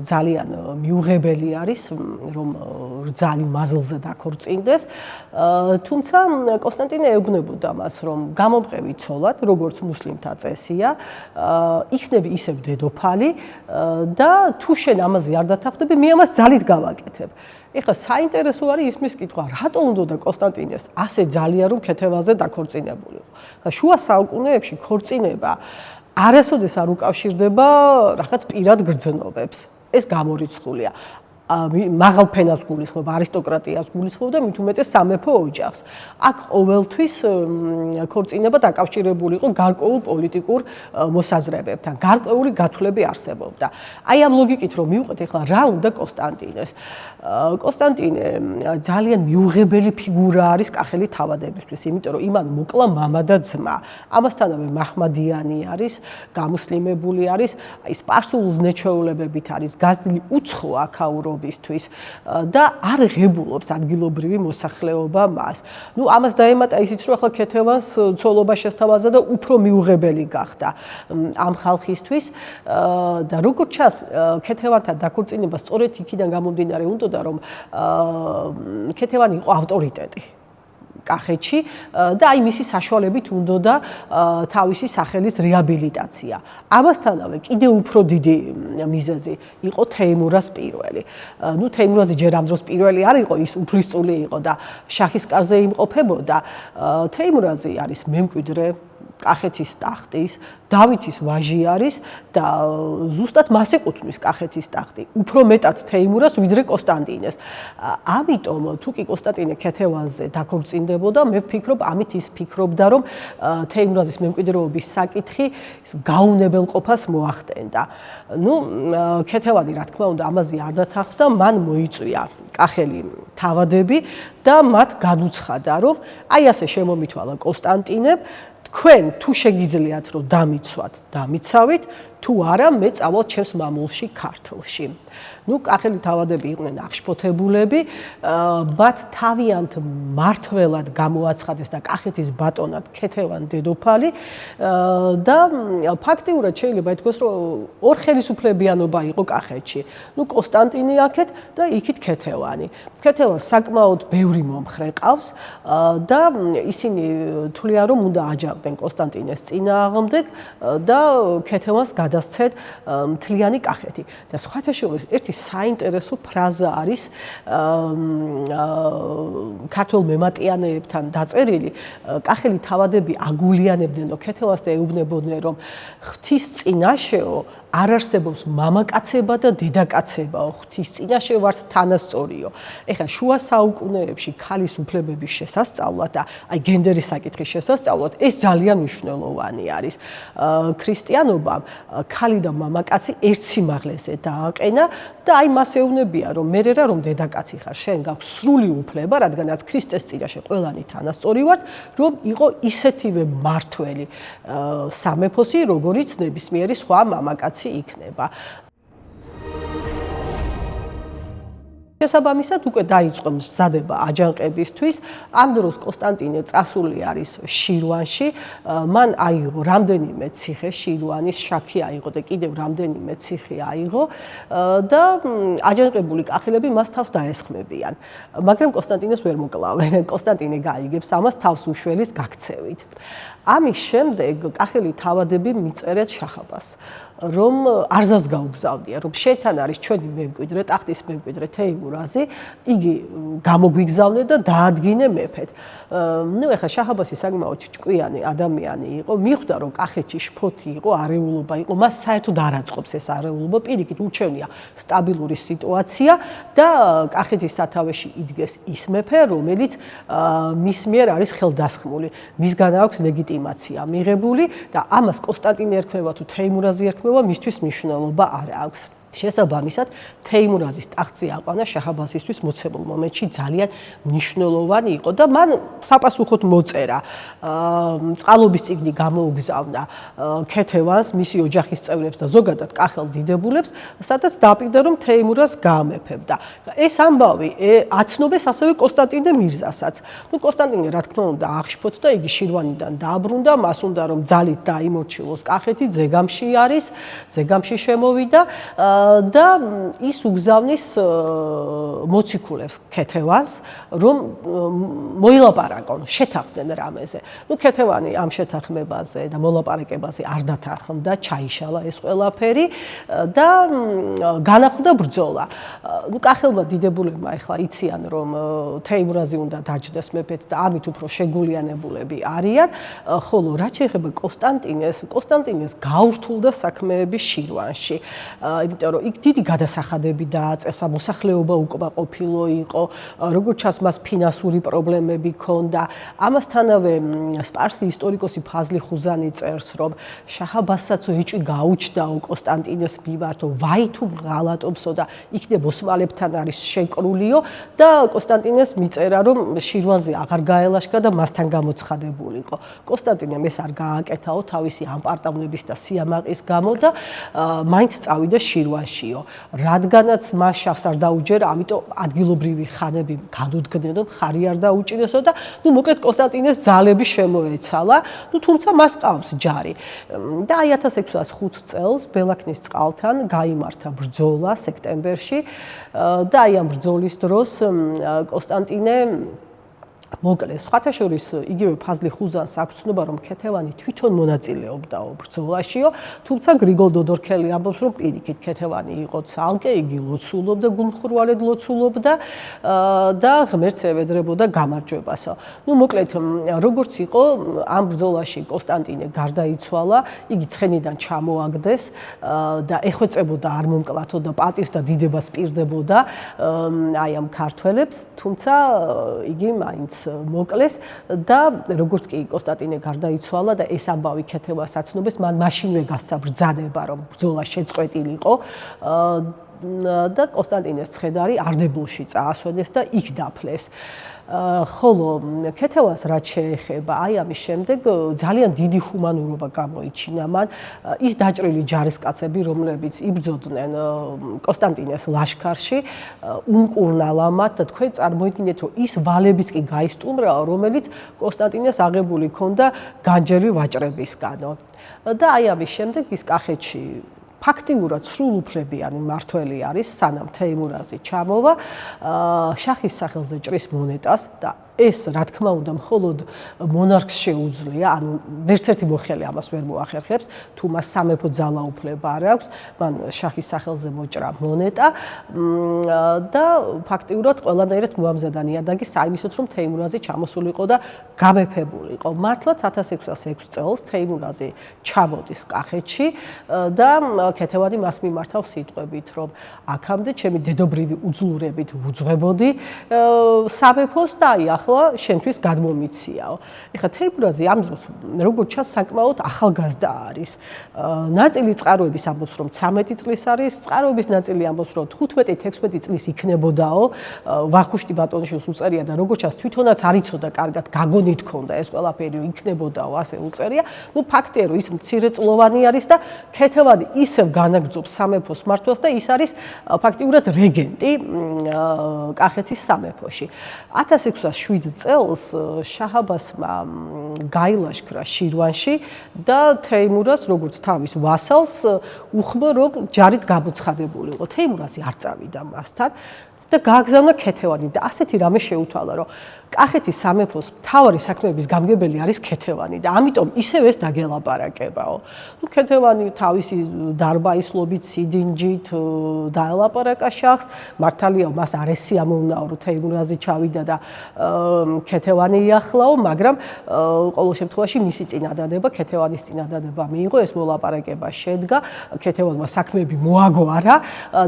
Speaker 1: ძალიან მიუღებელი არის, რომ რძალი მაზლზე დაქორწინდეს. თუმცა კონსტანტინე ეუბნებოდა მას, რომ გამომყევი ცოლად, როგორც მუსლიმთა წესია, იქნები ისევ დედოფალი და თუ შენ ამაზე არ დათანხმდები, მე ამას ძალით გავაკეთებ. ეხლა საინტერესო არის ისმის კითხვა, რატო უნდა კონსტანტინეს ასე ძალიან რომ ქეთევანზე დაქორწინებულიყო. შუა საუკუნეებში ქორწინება არასოდეს არ უკავშირდება რაღაც პირად გრძნობებს. ეს გამორიცხულია. მაღალ ფენას გულისხმობ, არისტოკრატიას გულისხმობ და მით უმეტეს სამეფო ოჯახს. აქ ყოველთვის ქორწინება დაკავშირებული იყო გარკვეულ პოლიტიკურ მოსაზრებებთან, გარკვეული გათვლები არსებობდა. აი ამ ლოგიკით რომ მივყვეთ, ეხლა რა უნდა კონსტანტინეს? კონსტანტინე ძალიან მიუღებელი ფიგურა არის კახელი თავადებისთვის, იმიტომ რომ იმან მოკლა მამა და ძმა. ამასთანავე მაჰმადიანი არის, გამუსლიმებული არის, აი სპარსულ ზნეჩვეულებებით არის გაზრდილი უცხო აქაურობისთვის და არ ღებულობს ადგილობრივი მოსახლეობა მას. ამას დაემატა ისიც, რომ ახლა ქეთევანს ცოლობა შესთავაზა და უფრო მიუღებელი გახდა ამ ხალხისთვის და როგორც ჩანს, ქეთევანთან დაქორწინება სწორედ იქიდან გამომდინარე უნდა რომ ქეთევანი იყო ავტორიტეტი კახეთში და აი მისი საშუალებით უნდა თავისი სახელის რეაბილიტაცია. ამასთანავე კიდევ უფრო დიდი მიზეზი იყო თეიმურაზ პირველი. თეიმურაზი ჯერ ამ დროს პირველი არ იყო, ის უფლისწული იყო და შაჰის კარზე იმყოფებოდა. თეიმურაზი არის მემკვიდრე კახეთის ტახტის, დავითის ვაჟი არის და ზუსტად მას ეკუთვნის კახეთის ტახტი. უფრო მეტად თეიმურას ვიდრე კონსტანტინეს. ამიტომ თუ კი კონსტანტინე ქეთევანზე დაქორწინდებოდა, მე ვფიქრობ, ამით ის ფიქრობდა, რომ თეიმურაზის მემკვიდრეობის საკითხი გაუნებელყოფას მოახდენდა. ქეთევანი რა თქმა უნდა ამაზე არ დათანხმდა, მან მოიწვია კახელი თავადები და მათ განუცხადა, რომ აი ასე შემომითვალა კონსტანტინემ, თქვენ თუ შეგიძლიათ რომ დამიცვათ, დამიცავით, თუ არა მე წავალ ჩემს მამულში ქართლში. კახელი თავადები იყვნენ აღშფოთებულები, მათ თავიანთ მმართველად გამოაცხადეს და კახეთის ბატონად ქეთევან დედოფალი და ფაქტიურად შეიძლება ითქვას, რომ ორ ხელისუფლებიანობა იყო კახეთში. კონსტანტინე აქეთ და იქით ქეთევანი. ქეთევანს საკმაოდ ბევრი მომხრე ყავს და ისინი თვლიან, რომ უნდა აჯანყდნენ კონსტანტინეს წინააღმდეგ და ქეთევანს გადასცეთ მთლიანი კახეთი. და სხვათა შორის ერთი საინტერესო ფრაზა არის ქართველ მემატიანეებთან დაწერილი. კახელი თავადები აგულიანებდნენ და ქეთევანს და ეუბნებოდნენ, რომ ღვთის წინაშეო არ არსებობს მამაკაცება და დედაკაცებაო, ღვთის წინაშე ვართ თანასწორიო. ეხლა შუა საუკუნეებში ქალის უფლებების შესასწავლად და აი გენდერის საკითხის შესასწავლად ეს ძალიან მნიშვნელოვანი არის. ქრისტიანობამ ქალი და მამაკაცი ერთ სიმაღლეზე დააყენა და აი მას ეუბნებია, რომ მე რა რომ დედაკაცი ხარ, შენ გაქვს სრული უფლება, რადგანაც ქრისტეს წინაშე ყველანი თანასწორი ვართ, რომ იყო ისეთივე მმართველი სამეფოსი, როგორიც ნებისმიერი სხვა მამაკაცი იქნება. შესაბამისად უკვე დაიწყო მზადება აჯანყებისთვის. ამ დროს კონსტანტინე წასული არის შირვანში, მან აიღო რამდენიმე ციხე, შირვანის შაქი აიღო და კიდევ რამდენიმე ციხე აიღო და აჯანყებული კახელები მას თავს დაესხმებიან. მაგრამ კონსტანტინეს ვერ მოკლავენ. კონსტანტინე გაიგებს ამას თავს უშველის გაქცევით. ამის შემდეგ კახელი თავადები მიწერეთ შაჰ-აბასს, რომ არზას გაუგზავნია, რომ შენთან არის ჩვენი მემკვიდრე, ტახტის მემკვიდრე თეიმურაზი, იგი გამოგვიგზავნე და დაადგინე მეფედ. ეხლა შაჰ-აბასი საკმაოდ ჭკვიანი ადამიანი იყო, მიხვდა რომ კახეთში შფოთი იყო, არეულობა იყო, მას საერთოდ არ აწყობს ეს არეულობა, პირიქით ურჩევნია სტაბილური სიტუაცია და კახეთის სათავეში იდგეს ის მეფე, რომელიც მის მიერ არის ხელდასხმული, მისგან აქვს ლეგიტიმაცია მიღებული და ამას კონსტანტინე ერქმევა თუ თეიმურაზი ერქმევა, მისთვის მნიშვნელობა არ აქვს. შესაბამისად თეიმურაზის ტახტზე აყვანა შაჰ-აბასისთვის მოცემულ მომენტში ძალიან მნიშვნელოვანი იყო და მან საპასუხოდ მოწერა წყალობის წიგნი გამოუგზავნა ქეთევანს, მისი ოჯახის წევრებს და ზოგადად კახელ დიდებულებს, სადაც დაპირდა რომ თეიმურაზ გაამეფებდა. ეს ამბავი აცნობეს ასევე კონსტანტინე მირზასაც. კონსტანტინე რა თქმა უნდა აღშფოთდა და იგი შირვანიდან დააბრუნდა, მას უნდა რომ ძალით დაიმორჩილოს კახეთი, ზეგამში არის, ზეგამში შემოვიდა და ის უგზავნის მოციქულებს ქეთევანს, რომ მოილაპარაკონ, შეთანხმდნენ რამეზე. ქეთევანი ამ შეთანხმებაზე და მოლაპარაკებაზე არ დათანხმდა, ჩაიშალა ეს ყველაფერი და განახლდა ბრძოლა. კახელმა დიდებულებმა ახლა იციან, რომ თეიმურაზი უნდა დაჯდეს მეფედ და ამით უფრო შეგულიანებულები არიან, ხოლო რაც შეეხება კონსტანტინეს გაურთულდა საქმეები შირვანში. იმიტომ რომ იქ დიდი გადასახადები დააწესა, მოსახლეობა უკმაყოფილო იყო, როგორც ჩანს მას ფინანსური პრობლემები ჰქონდა. ამასთანავე სპარსი ისტორიკოსი ფაზლი ხუზანი წერს, რომ შაჰ-აბასსაც ეჭვი გაუჩნდაო კონსტანტინეს მიმართო, ვაი თუ ღალატობსო და იქნებ ოსმალებთან არის შეკრულიო და კონსტანტინეს მიწერა, რომ შირვანზე აღარ გაელაშქრა და მასთან გამოცხადებულიყო. კონსტანტინემ ეს არ გააკეთაო თავისი ამპარტავნების და სიამაყის გამო და მაინც წავიდა შირვანშიო. რადგანაც მას შაჰს არ დაუჯერა, ამიტომ ადგილობრივი ხანები გადუდგნენ, რომ ხარი არ დაუჭირესო და მოკლედ კონსტანტინეს ძალები შემოეცალა, თუმცა მას ყავს ჯარი. და აი 1605 წელს ბელაქნის წყალთან გაიმართა ბრძოლა სექტემბერში და აი ამ ბრძოლის დროს კონსტანტინე მოკლეს. სხვათა შორის იგივე ფაზლი ხუზანს აქვს ცნობა, რომ ქეთევანი თვითონ მონაწილეობდაო ბრძოლაშიო, თუმცა გრიგოლ დოდორქელი ამბობს, რომ პირიქით ქეთევანი იყო ცალკე, იგი ლოცულობდა, გულმხურვალედ ლოცულობდა და ღმერთს ევედრებოდა გამარჯვებასო. მოკლედ, როგორც იყო, ამ ბრძოლაში კონსტანტინე გარდაიცვალა, იგი ცხენიდან ჩამოაგდეს და ეხვეწებოდა არ მომკლათო და პატივს და დიდებას პირდებოდა აი ამ ქართველებს, თუმცა იგი მაინც მოკლეს და როგორც კი კონსტანტინე გარდაიცვალა და ეს ამბავი ქეთევას აცნობეს, მან მაშინვე გასცა ბრძანება, რომ ბრძოლა შეწყვეტილიყო და კონსტანტინეს ცხედარი არდებულში წაასვენეს და იქ დაფლეს. ხოლო ქეთევას რაც შეეხება, აი ამის შემდეგ ძალიან დიდი ჰუმანურობა გამოიჩინა მან. ის დაჭრილი ჯარისკაცები, რომლებიც იბრძოდნენ კონსტანტინეს ლაშქარში, უმკურნალა მათ და თქვენ წარმოიდგინეთ, რომ ის ვალებიც კი გაისტუმრაო, რომელიც კონსტანტინეს აღებული ჰქონდა განჯელი ვაჭრებისგანო. და აი ამის შემდეგ ის კახეთში ფაქტიურად სრულუფლებიანი მმართველი არის, სანამ თეიმურაზი ჩამოვა, შაჰის სახელზე ჭრის მონეტას და ეს რა თქმა უნდა მხოლოდ მონარქს შეუძლია, ანუ ვერც ერთი მოხელე ამას ვერ მოახერხებს, თუ მას სამეფო ძალაუფლება არ აქვს, მან შაჰის სახელზე მოჭრა მონეტა და ფაქტიურად ყველანაირად მოამზადა ნიადაგი საიმისოთ, რომ თეიმურაზი ჩამოსულიყო და გამეფებულიყო. მართლაც 1606 წელს თეიმურაზი ჩამოდის კახეთში და ქეთევანი მას მიმართავს სიტყვებით, რომ აქამდე ჩემი დედობრივი უძლურებით ვუძღვებოდი სამეფოს და აი ახლა შენთვის გადმომიციაო. ეხლა თეიმურაზი ამ დროს როგორც ჩანს საკმაოდ ახალგაზრდა არის. ნაწილი წყაროების ამბობს, რომ 13 წლის არის, წყაროების ნაწილი ამბობს, რომ 15-16 წლის იქნებოდაო. ვახუშტი ბატონიშვილს უწერია და როგორც ჩანს თვითონაც არ იცოდა კარგად, გაგონით ჰქონდა ეს ყველაფერი იქნებოდაო, ასე უწერია. ფაქტია, რომ ის მცირეწლოვანი არის და ქეთევანი ისევ განაგრძობს სამეფოს მართვას და ის არის ფაქტიურად რეგენტი კახეთის სამეფოში. 1607 წელს შაჰ-აბასმა გაილაშქრა შირვანში და თეიმურაზს როგორც თავის ვასალს უხმო, რომ ჯარით გამოცხადებულიყო. თეიმურაზი არ წავიდა მასთან და გააგზავნა ქეთევანი და ასეთი რამე შეუთვალა, რომ კახეთის სამეფოს მთავარი საქმეების გამგებელი არის ქეთევანი და ამიტომ ისევ ეს დაგელაპარაკებაო. ქეთევანი თავისი დარბაისლობით, სიდინჯით დაელაპარაკა შაჰს, მართალია მას არ ესიამოვნაო, რომ თეიმურაზი ჩავიდა და ქეთევანი იახლაო, მაგრამ ყოველ შემთხვევაში მისი წინადადება, ქეთევანის წინადადება მიიღო, ეს მოლაპარაკება შედგა, ქეთევანმა საქმეები მოაგვარა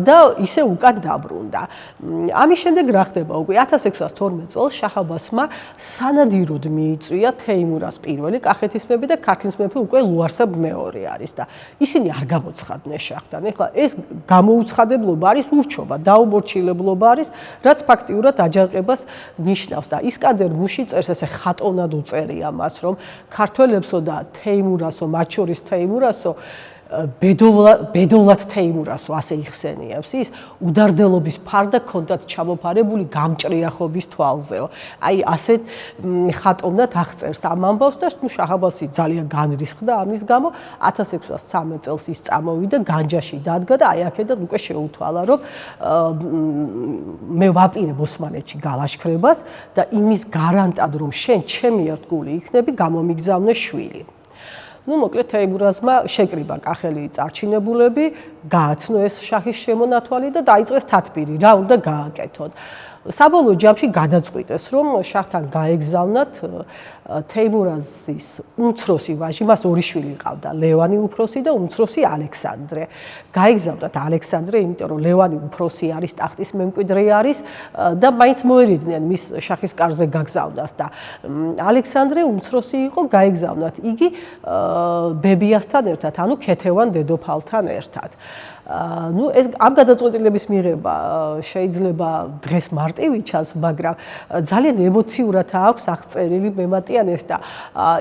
Speaker 1: და ისე უკან დაბრუნდა. ამის შემდეგ რა ხდება უკვე 1612 წელს შაჰ-აბასმა სანადიროდ მიიწვია თეიმურას პირველი კახეთის მეფე და ქართლის მეფე უკვე ლუარსაბ მეორე არის და ისინი არ გამოცხადდნენ შაჰთან. ეხლა ეს გამოუცხადებლობა არის ურჩობა, დაუმორჩილებლობა არის, რაც ფაქტიურად აჯანყებას ნიშნავს და ისკანდერ მუში წერს ესე ხატოვნად უწერია მას, რომ ქართველებსო და თეიმურასო, მათ შორის თეიმურასო ბედოვლად თეიმურასო ასე იხსენიებს ის უდარდელობის ფარდა ქონდათ ჩამოფარებული გამჭრიახობის თვალზეო. აი ასეთ ხატოვნად აღწერს ამ ამბავს და შაჰ-აბასი ძალიან განრისხდა ამის გამო 1613 წელს ის წამოვიდა განჯაში დადგა და აი აქედან უკვე შეუთვალა რომ მე ვაპირებ ოსმალეთში გალაშქრებას და იმის გარანტად რომ შენ ჩემი ერთგული იქნები გამომიგზავნე შვილი. მოკლედ თეიმურაზმა შეკრიბა კახელი წარჩინებულები, გააცნო ეს შაჰის შემონათვალი და დაიწყეს თათბირი, რა უნდა გააკეთოთ. საბოლოო ჯამში გადაწყვიტეს, რომ შაჰთან გაეგზავნათ თეიმურაზის უმცროსი ვაჟი, მას ორი შვილი ჰყავდა, ლევანი უფროსი და უმცროსი ალექსანდრე. გაეგზავნათ ალექსანდრე, იმიტომ რომ ლევანი უფროსი არის, ტახტის მემკვიდრე არის და მაინც მოერიდნენ მის შაჰის კარზე გაგზავნას და ალექსანდრე უმცროსი იყო, გაეგზავნათ იგი ბებიასთან ერთად, ანუ ქეთევან დედოფალთან ერთად. ეს ამ გადაწყვეტილების მიღება შეიძლება დღეს მარტივი ჩანს, მაგრამ ძალიან ემოციურად აქვს აღწერილი მემატიან ეს და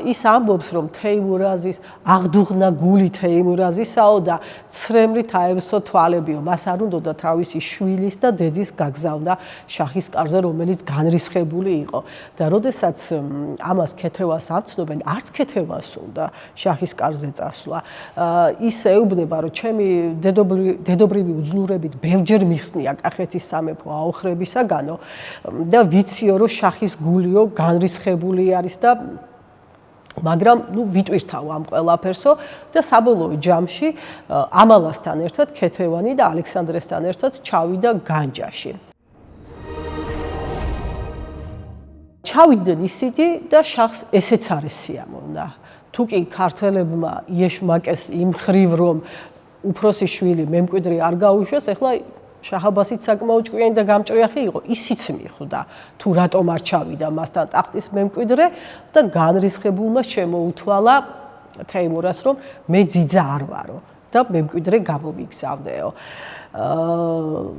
Speaker 1: ის ამბობს, რომ თეიმურაზის აღდუღნა გული თეიმურაზისაო და ცრემლით აევსო თვალებიო, მას არ უნდოდა თავისი შვილის და დედის გაგზავნა შაჰის კარზე, რომელიც განრისხებული იყო და როდესაც ამას ქეთევას ამცნობენ, არც ქეთევას უნდა შაჰის კარზე წასვლა. ის ეუბნება, რომ ჩემი დედობრივი უძლურებით ბევრჯერ მიხსნია კახეთის სამეფო აოხრებისაგანო და ვიციო რომ შაჰის გულიო განრისხებული არის და მაგრამ ვიტვირთავ ამ ყველაფერსო და საბოლოო ჯამში ამალასთან ერთად ქეთევანი და ალექსანდრესთან ერთად ჩავიდა განჯაში. ჩავიდნენ ისინი და შაჰს ესეც არის სიამოვნა. თუკი ქართველებმა იეშმაკეს იმ ხრივ რომ უფროსი შვილი მემკვიდრე არ გაუშვეს, ეხლა შაჰ-აბასიც საკმაოდ ჭკვიანი და გამჭრიახი იყო, ისიც მიხვდა თუ რატომ არ ჩავიდა მასთან ტახტის მემკვიდრე და განრისხებულმა შემოუთვალა თეიმურას, რომ მე ძიძა არ ვარო და მემკვიდრე გამომიგზავნეო.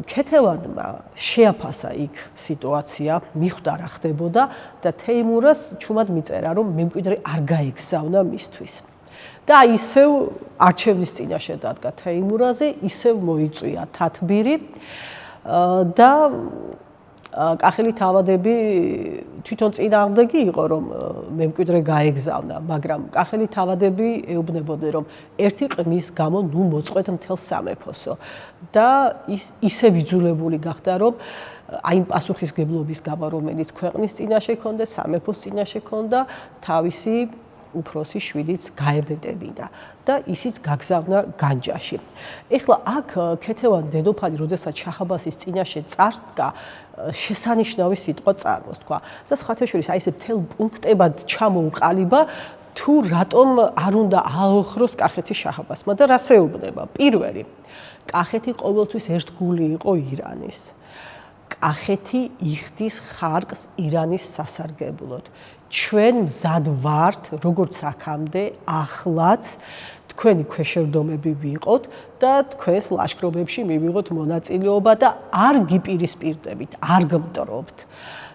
Speaker 1: ქეთევანმა შეაფასა იქ სიტუაცია, მიხვდა რა ხდებოდა და თეიმურას ჩუმად მიწერა, რომ მემკვიდრე არ გაეგზავნა მისთვის. და ისევ არჩევნის წინაშე დადგა თეიმურაზე, ისევ მოიწვია თათბირი და კახელი თავადები თვითონ წინააღმდეგი იყო, რომ მემკვიდრე გაეგზავნა, მაგრამ კახელი თავადები ეუბნებოდნენ, რომ ერთი ყმის გამო მოწყვეთ მთელ სამეფოსო და ისევ იძულებული გახდა, რომ აი იმ პასუხისგებლობის გამო, რომელიც ქვეყნის წინაშე ჰქონდა, სამეფოს წინაშე ჰქონდა, თავისი უფროსი შვილიც გაებედებინა და ისიც გაგზავნა განჯაში. ეხლა აქ ქეთევან დედოფალი, როდესაც შაჰ-აბასის წინაშე წარდგა, შესანიშნავი სიტყვა წარმოსთქვა და სხვათა შორის აი ესე მთელ პუნქტებად ჩამოუყალიბა თუ რატომ არ უნდა აოხროს კახეთი შაჰ-აბასმა და რას ეუბნება. პირველი, კახეთი ყოველთვის ერთგული იყო ირანის. კახეთი იხდის ხარკს ირანის სასარგებლოდ. ჩვენ მზად ვართ, როგორც აქამდე, ახლაც თქვენი ქვეშევრდომები ვიყოთ და თქვენს ლაშქრობებში მივიღოთ მონაწილეობა და არ გიპირისპირდებით, არ გმტრობთ.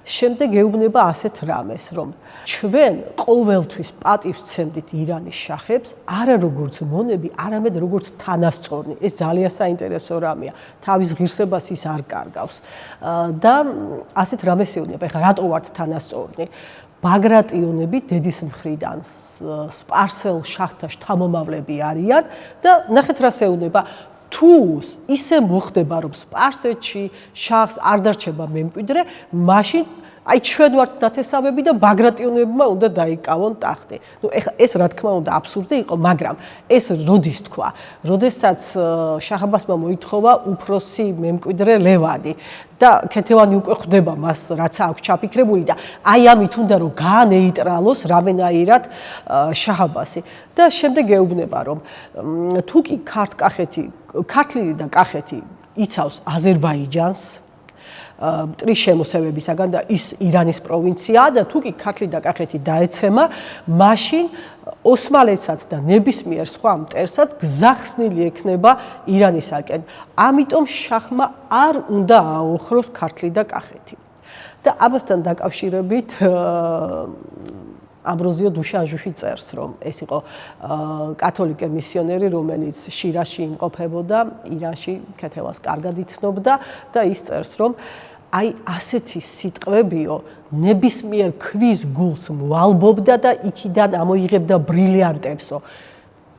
Speaker 1: შემდეგ ეუბნება ასეთ რამეს, რომ ჩვენ ყოველთვის პატივს ვცემდით ირანის შაჰებს, არა როგორც მონები, არამედ როგორც თანასწორნი. ეს ძალიან საინტერესო რამეა. თავის ღირსებას ის არ კარგავს. და ასეთ რამეს ეუბნება, ეხლა რატო ვართ თანასწორნი? ბაგრატიონები დედის მხრიდან სპარსელ შაჰთა შთამომავლები არიან და ნახეთ რას ეუბნება, თუ ისე მოხდება რომ სპარსეთში შაჰს არ დარჩება მემკვიდრე, მაშინ აი ჩვენ ვართ დათესავები და ბაგრატიონებმა უნდა დაიკავონ ტახტი. ეხლა ეს რა თქმა უნდა აბსურდი იყო, მაგრამ ეს როდის თქვა? როდესაც შაჰ-აბასმა მოითხოვა უფროსი მემკვიდრე ლევანი და ქეთევანი უკვე ხვდება მას, რაც აქვს ჩაფიქრებული და აი ამით უნდა რომ გაანეიტრალოს რამენაირად შაჰ-აბასი და შემდეგ ეუბნება, რომ თუკი ქართლი და კახეთი იცავს აზერბაიჯანს მტრის შემოსევებისაგან და ის ირანის პროვინციაა და თუ კი ქართლი და კახეთი დაეცემა, მაშინ ოსმალეთსაც და ნებისმიერ სხვა მტერსაც გზახსნილი ექნება ირანისაკენ. ამიტომ შაჰმა არ უნდა აოხროს ქართლი და კახეთი. და ამასთან დაკავშირებით ამბროზიო დუშანჟუში წერს, რომ ეს იყო კათოლიკე მისიონერი, რომელიც შირაში იმყოფებოდა, ირანში ქეთევას კარგად იცნობდა და ის წერს, რომ აი ასეთი სიტყვებიო ნებისმიერ ქვის გულს მვალბობდა და იქიდან ამოიღებდა ბრილიანტებსო,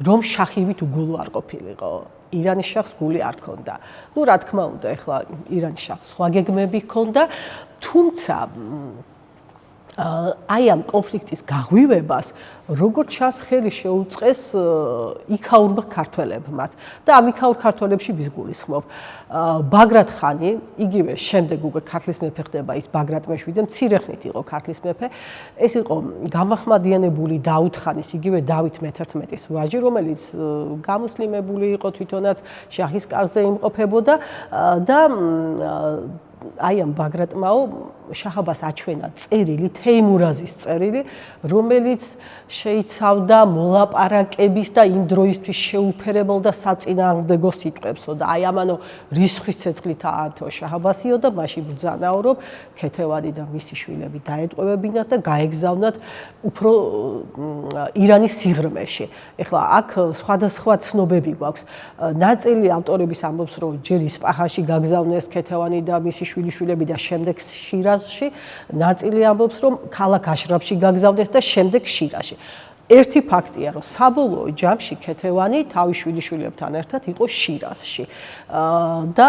Speaker 1: რომ შაჰივით უგულო არ ყოფილიყო. ირანის შაჰს გული არ ქონდა. ნუ რა თქმა უნდა, ეხლა ირანის შაჰს სხვა გეგმები ჰქონდა, თუმცა აი ამ კონფლიქტის გაღვივებას როგორც ჩანს ხელი შეუწყეს იქაურმა ქართველებმაც და ამ იქაურ ქართველებში ვის გულისხმობ ბაგრატ ხანი იგივე შემდეგ უკვე ქართლის მეფე ხდება ის ბაგრატ მეშვიდე მცირე ხნით იყო ქართლის მეფე ეს იყო გამახმადიანებული დაუთ ხანის იგივე დავით მე-11-ის ვაჟი რომელიც გამუსლიმებული იყო თვითონაც შაჰის კარზე იმყოფებოდა და აი ამ ბაგრატმაო შაჰაბას აჩვენა წერილი თეიმურაზის წერილი რომელიც შეიცავდა მოლაპარაკების და იმ დროისთვის შეუფერებელ და საწინააღმდეგო სიტყვებსო და აი ამანო რისხვის ცეცხლით აათო შაჰაბასიო და მაშინ ბრძანაო რომ ქეთევანი და მისი შვილები დაეტყვევებინათ და გაეგზავნათ უფრო ირანის სიღრმეში. ეხლა აქ სხვადასხვა ცნობები გვაქვს. ნაწილი ავტორების ამბობს რომ ჯერ ისპაჰანში გაგზავნეს ქეთევანი და მისი შვილიშვილები და შემდეგ შირაზში, ნაწილი ამბობს რომ ქალაქ აშრაფში გაგზავნეს და შემდეგ შირაში. ერთი ფაქტია რომ საბოლოო ჯამში ქეთევანი თავის შვილიშვილებთან ერთად იყო შირაზში და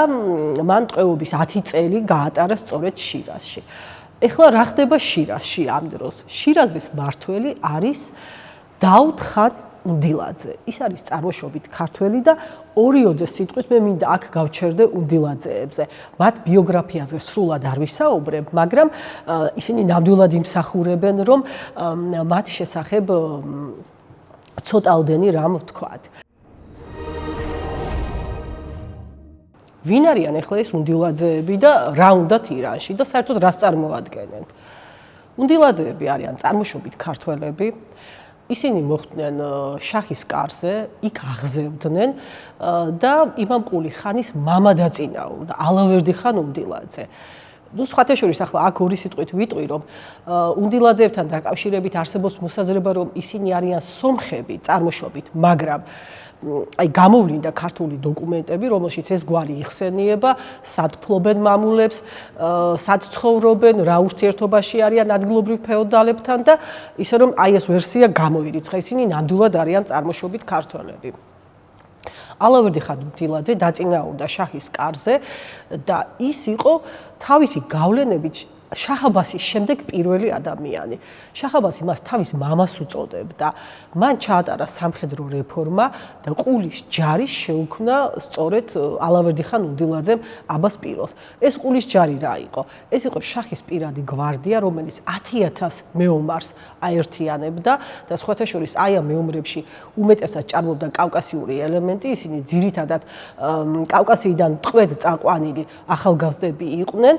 Speaker 1: მან ტყვეობის 10 წელი გაატარა სწორედ შირაზში. ეხლა რა ხდება შირაზში ამ დროს? შირაზის მმართველი არის დაუთ ხან უნდილაძე. ის არის წარმოშობით ქართველი და ორიოდე სიტყვით მე მინდა აქ გავჩერდე უნდილაძეებზე. მათ ბიოგრაფიაზე სრულად არ ვისაუბრებ, მაგრამ ისინი ნამდვილად იმსახურებენ, რომ მათ შესახებ ცოტაოდენი რამ ვთქვათ. ვინ არიან ახლა ეს უნდილაძეები და რა უნდათ ირანში და საერთოდ რას წარმოადგენენ? უნდილაძეები არიან წარმოშობით ქართველები. ისინი მოხვდნენ შაჰის კარზე, იქ აღზევდნენ და იმამ ყული ხანის მამა დაწინაურდა, ალავერდი ხან უნდილაძე. ნუ სხვათა შორის ახლა აქ ორი სიტყვით ვიტყვი, რომ უნდილაძეებთან დაკავშირებით არსებობს მოსაზრება, რომ ისინი არიან სომხები წარმოშობით, მაგრამ აი გამოვლინდა ქართული დოკუმენტები, რომელშიც ეს გვარი იხსენიება, სად ფლობენ მამულებს, სად ცხოვრობენ, რა ურთიერთობაში არიან ადგილობრივ ფეოდალებთან და ისე რომ აი ეს ვერსია გამოირიცხა, ისინი ნამდვილად არიან წარმოშობით ქართველები. ალავერდი ხან უნდილაძე დაწინაურდა შაჰის კარზე და ის იყო თავისი გავლენებით შაჰაბასის შემდეგ პირველი ადამიანი. შაჰაბასი მას თავის მამას უწოდებდა. მან ჩაატარა სამხედრო რეფორმა და ყულის ჯარი შეუქმნა სწორედ ალავერდი ხან უნდილაძემ აბას პიროს. ეს ყულის ჯარი რა იყო? ეს იყო შაჰის პირადი გვარდია, რომელიც 10,000 მეომარს აერთიანებდა და სხვათა შორის აი ამ მეომრებში უმეტესად ჭარბობდა კავკასიური ელემენტი, ისინი ძირითადად კავკასიიდან ტყვედ წაყვანილი ახალგაზრდები იყვნენ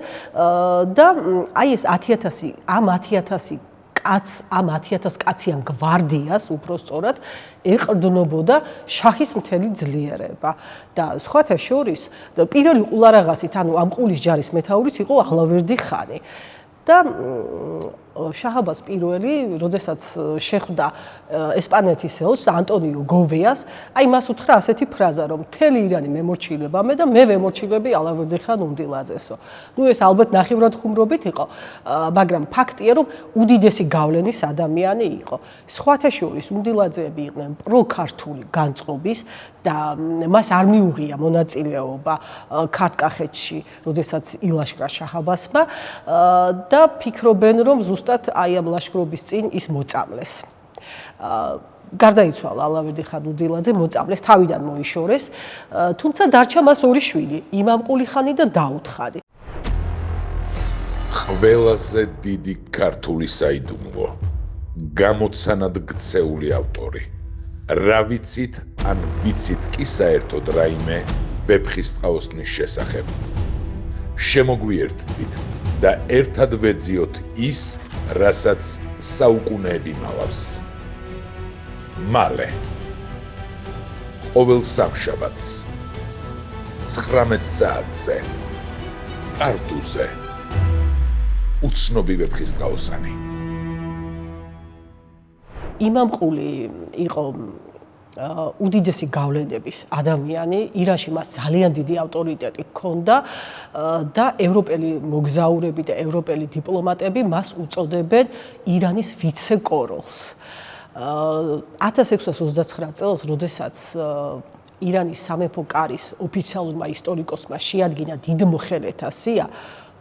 Speaker 1: და აი ეს 10,000 ამ 10,000 ამ 10,000 კაციან გვარდიას უფრო სწორად ეყრდნობოდა შაჰის მთელი ძლიერება და სხვათა შორის პირველი ყულარაღასით ანუ ამ ყულის ჯარის მეთაურიც იყო ალავერდი ხანი და შაჰაბას პირველი, როდესაც შეხვდა ესპანეთის ელჩს ანტონიო გოვეას, აი მას უთხრა ასეთი ფრაზა, რომ მთელი ირანი მემორჩილება მე და მე ვემორჩილები ალავერდი ხან უნდილაძესო. ნუ ეს ალბათ ნახევრად ხუმრობით იყო, მაგრამ ფაქტია, რომ უდიდესი გავლენის ადამიანი იყო. სხვათა შორის უნდილაძეები იყვნენ პროქართული განწყობის და მას არ მიუღია მონაწილეობა ქართკახეთში, როდესაც ილაშქრა შაჰაბასმა და ფიქრობენ, რომ ზუსტად აი ამ ლაშქრობის წინ ის მოწამლეს. გარდაიცვალა ალავერდი ხან უნდილაძე, მოწამლეს, თავიდან მოიშორეს, თუმცა დარჩა მას ორი შვილი, იმამ ყული ხანი და დაუთ ხანი.
Speaker 2: ყველაზე დიდი ქართული საიდუმლო, გამოცანად გცეული ავტორი. რა ვიცით ან ვიცით კი საერთოდ რაიმე ვეფხისტყაოსნის შესახებ. შემოგვიერთდით და ერთად ვეძიოთ ის, რასაც საუკუნეები მალავს. მალე ყოველ სამშაბათს 19 საათზე არტუზე უცნობი ვეფხისტყაოსანი.
Speaker 1: იმამყული იყო უდიდესი გავლენების ადამიანი, ირანში მას ძალიან დიდი ავტორიტეტი ჰქონდა და ევროპელი მოგზაურები და ევროპელი დიპლომატები მას უწოდებენ ირანის ვიცე-კოროლს. 1629 წელს, როდესაც ირანის სამეფო კარის ოფიციალურმა ისტორიკოსმა შეადგინა დიდმოხელეთა სია,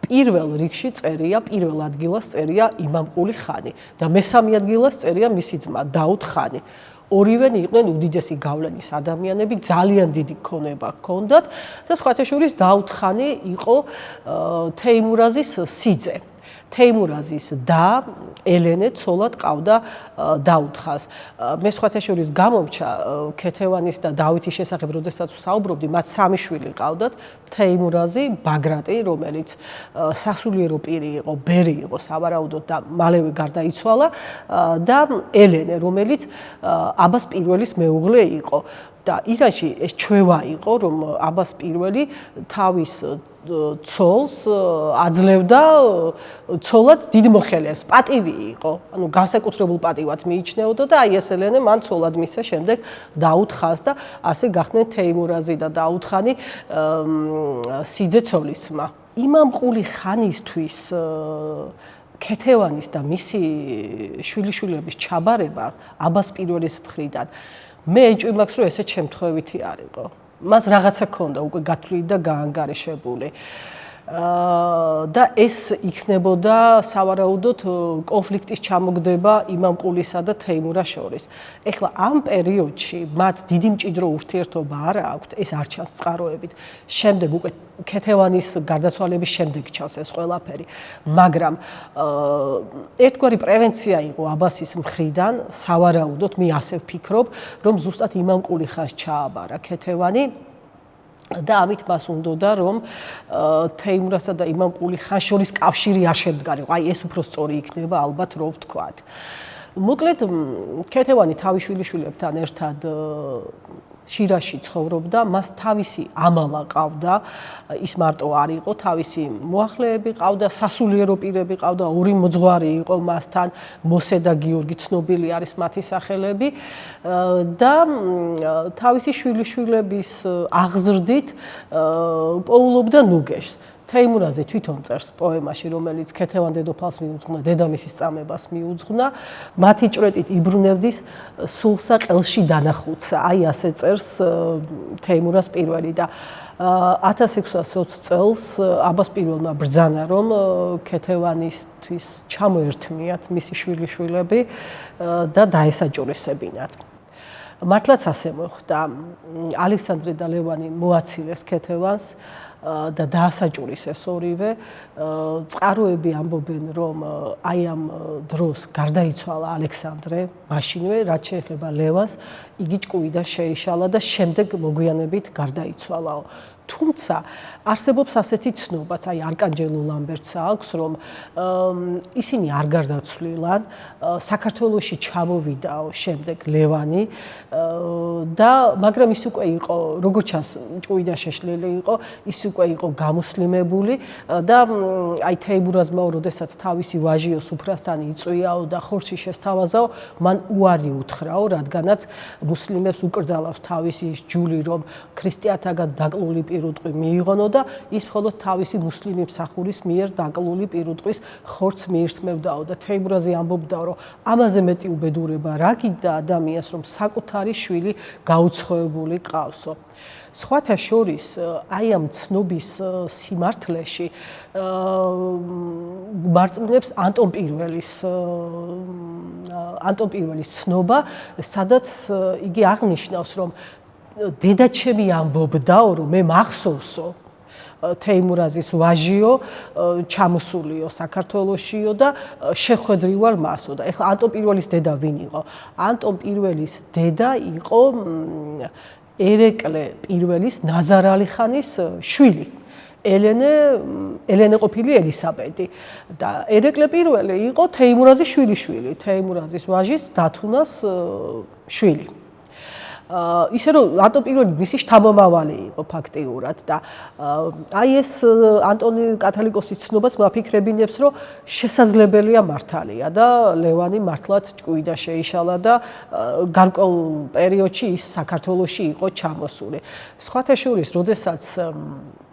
Speaker 1: პირველ რიგში წერია, პირველ ადგილას წერია იმამყული ხანი და მესამე ადგილას წერია მისი ძმა დაუდ ხანი. ორივენი იყვნენ უდიდესი გავლენის ადამიანები, ძალიან დიდი ქონება ჰქონდათ და სხვათა შორის დაუდ ხანი იყო თეიმურაზის სიძე. თეიმურაზის და ელენე ცოლად ყავდა დაუდ ხანს. მე სხვათა შორის გამომჩა ქეთევანის და დავითის შესახებ, როდესაც ვსაუბრობდი, მათ სამი შვილი ყავდათ: თეიმურაზი, ბაგრატი, რომელიც სასულიერო პირი იყო, ბერი იყო სავარაუდოდ და მალევე გარდაიცვალა და ელენე, რომელიც აბას პირველის მეუღლე იყო. და ირანში ეს ჩვევა იყო, რომ აბას პირველი თავის ცოლს აძლევდა ცოლად დიდმოხელეს, პატივი იყო, ანუ განსაკუთრებულ პატივად მიიჩნეოდა და აი ეს ელენე მან ცოლად მისცა შემდეგ დაუდ ხანს და ასე გახდნენ თეიმურაზი და დაუდ ხანი სიძე ცოლისძმა. იმამყული ხანისთვის ქეთევანის და მისი შვილიშვილების ჩაბარება აბას პირველის მხრიდან მე ეჭვი მაქვს, რომ ესეც შემთხვევითი არ იყო. მას რაღაცა ჰქონდა უკვე გათვლილი და გაანგარიშებული. და ეს იქნებოდა სავარაუდოდ კონფლიქტის ჩამოგდება იმამყულისა და თეიმურას შორის. ეხლა ამ პერიოდში მათ დიდი მჭიდრო ურთიერთობა არ აქვთ, ეს არ ჩანს წყაროებით. შემდეგ უკვე ქეთევანის გარდაცვალების შემდეგ ჩანს ეს ყველაფერი. მაგრამ ერთგვარი პრევენცია იყო აბასის მხრიდან, სავარაუდოდ მე ასე ვფიქრობ, რომ ზუსტად იმამყული ხანს ჩააბარა ქეთევანი. და ამით მას უნდოდა, რომ თეიმურასა და იმამყული ხანს შორის კავშირი არ შემდგარიყო. აი ეს უფრო სწორი იქნება ალბათ, რო ვთქვათ. მოკლედ, ქეთევანი თავის შვილიშვილებთან ერთად შირაში ცხოვრობდა, მას თავისი ამალა ყავდა, ის მარტო არ იყო, თავისი მოახლეები ყავდა, სასულიერო პირები ყავდა, ორი მოძღვარი იყო მასთან, მოსე და გიორგი, ცნობილი არის მათი სახელები და თავისი შვილიშვილების აღზრდით პოულობდა ნუგეშს. თეიმურაზი თვითონ წერს პოემაში, რომელიც ქეთევან დედოფალს მიუძღვნა, დედამისის წამებას მიუძღვნა, მათი ჭვრეტით იბრუნებდის სულსა ყელში დანახუცა. აი ასე წერს თეიმურაზ პირველი და 1620 წელს აბას პირველმა ბრძანა, რომ ქეთევანისთვის ჩამოერთმიათ მისი შვილიშვილები და დაესაჭურისებინათ. მართლაც ასე მოხდა. ალექსანდრე და ლევანი მოაცილეს ქეთევანს და დაასაჭურისეს ორივე. წყაროები ამბობენ, რომ აი ამ დროს გარდაიცვალა ალექსანდრე, მაშინვე, რაც შეეხება ლევანს, იგი ჭკუიდან შეიშალა და შემდეგ მოგვიანებით გარდაიცვალაო. თუმცა არსებობს ასეთი ცნობაც, აი არკანჯელო ლამბერტს აქვს, რომ ისინი არ გარდაცვლილან, საქართველოში ჩამოვიდაო შემდეგ ლევანი და მაგრამ ის უკვე იყო, როგორც ჩანს, ჭკუიდან შეშლილი იყო, ის უკვე იყო გამუსლიმებული და აი თეიმურაზმა, როდესაც თავისი ვაჟიო სუფრასთან იწვიაო და ხორცი შესთავაზაო, მან უარი უთხრაო, რადგანაც მუსლიმებს უკრძალავს თავისი ჯული, რომ ქრისტიანთაგან დაკლული პირუტყვი მიიღონო და ის მხოლოდ თავისი მუსლიმი მსახურის მიერ დაკლული პირუტყვის ხორცს მიირთმევდაო და თეიმურაზი ამბობდაო, რომ ამაზე მეტი უბედურება რა გინდა ადამიანს, რომ საკუთარი შვილი გაუცხოებული ყავსო. სხვათა შორის აი ამ ცნობის სიმართლეში მარწმუნებს ანტონ პირველის ცნობა, სადაც იგი აღნიშნავს, რომ დედაჩემი ამბობდაო, რომ მე მახსოვსო თეიმურაზის ვაჟიო ჩამოსულიო საქართველოშიო და შეხვედრი ვარ მასო და ეხლა ანტონ პირველის დედა ვინ იყო? ანტონ პირველის დედა იყო ერეკლე პირველის ნაზარ ალი ხანის შვილი. ელენე ყოფილი ელისაბედი და ერეკლე პირველი იყო თეიმურაზის შვილიშვილი, თეიმურაზის ვაჟის დათუნას შვილი. ისე რომ რატო პირველი მისი შთამომავალი იყო ფაქტიურად და აი ეს ანტონი კათალიკოსის ცნობას მაფიქრებინებს რომ შესაძლებელია მართალია და ლევანი მართლაც ჭკუიდა შეიშალა და გარკვეულ პერიოდში ის საქართველოში იყო ჩამოსული. სხვათა შორის, როდესაც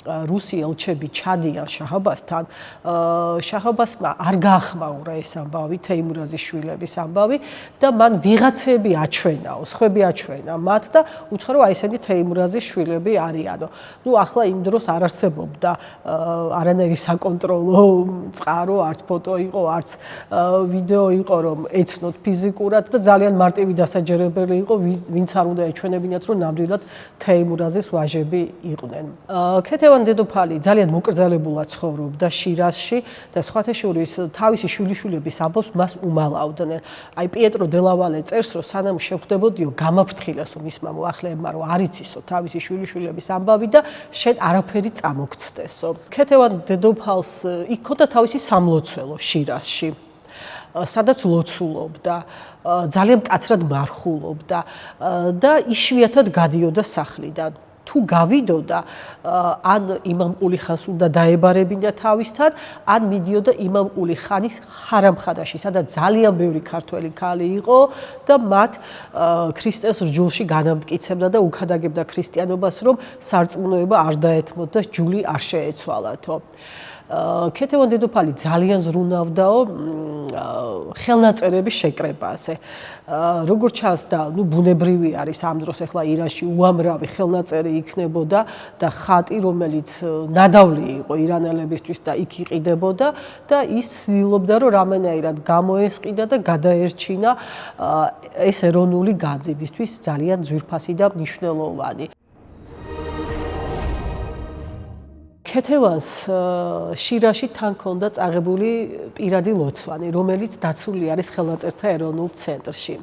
Speaker 1: რუსი ელჩები ჩადიან შაჰაბასთან, შაჰაბასმა არ გაახმაურა ეს ამბავი, თეიმურაზის შვილების ამბავი და მან ვიღაცები აჩვენაო, სხვები აჩვენა მათ და უცხო რომ აი ესენი თეიმურაზის შვილები არიანო. ნუ ახლა იმ დროს არ არსებობდა არანაირი საკონტროლო წყარო, არც ფოტო იყო, არც ვიდეო იყო, რომ ეცნოთ ფიზიკურად და ძალიან მარტივი დასაჯერებელი იყო, ვინც არ უნდა ეჩვენებინათ, რომ ნამდვილად თეიმურაზის ვაჟები იყვნენ. ქეთევან დედოფალი ძალიან მოკრძალებულად ცხოვრობდა შირაზში და სხვათა შორის თავისი შვილიშვილების ამბავს მას უმალავდნენ. აი პიეტრო დელავალე წერს, რომ სანამ შეხვდებოდიო, გამაფრთხილესო მისმა მოახლეებმა, რომ არ იცისო თავისი შვილიშვილების ამბავი და შენ არაფერი წამოგცდესო. ქეთევან დედოფალს იქ ჰქონდა თავისი სამლოცველო შირაზში, სადაც ლოცულობდა, ძალიან მკაცრად მარხულობდა და იშვიათად გადიოდა სახლიდან. თუ გავიდოდა, ან იმამ ყული ხანს უნდა დაებარებინა თავისთან, ან მიდიოდა იმამ ყული ხანის ჰარამხანაში, სადაც ძალიან ბევრი ქართველი ქალი იყო და მათ ქრისტეს რჯულში განამტკიცებდა და უქადაგებდა ქრისტიანობას, რომ სარწმუნოება არ დაეთმოთ და ჯული არ შეეცვალათო. ქეთევან დედოფალი ძალიან ზრუნავდაო ხელნაწერების შეკრებაზე. როგორც ჩანს და ბუნებრივი არის ამ დროს ახლა ირანში უამრავი ხელნაწერი იქნებოდა და ხატი, რომელიც ნადავლი იყო ირანელებისთვის და იქ იყიდებოდა და ის ცდილობდა, რომ რამენაირად გამოესყიდა და გადაერჩინა ეს ეროვნული განძებისთვის ძალიან ძვირფასი და მნიშვნელოვანი. ქეთევანს შირაზში თან ჰქონდა წაღებული პირადი ლოცვანი, რომელიც დაცული არის ხელნაწერთა ეროვნულ ცენტრში.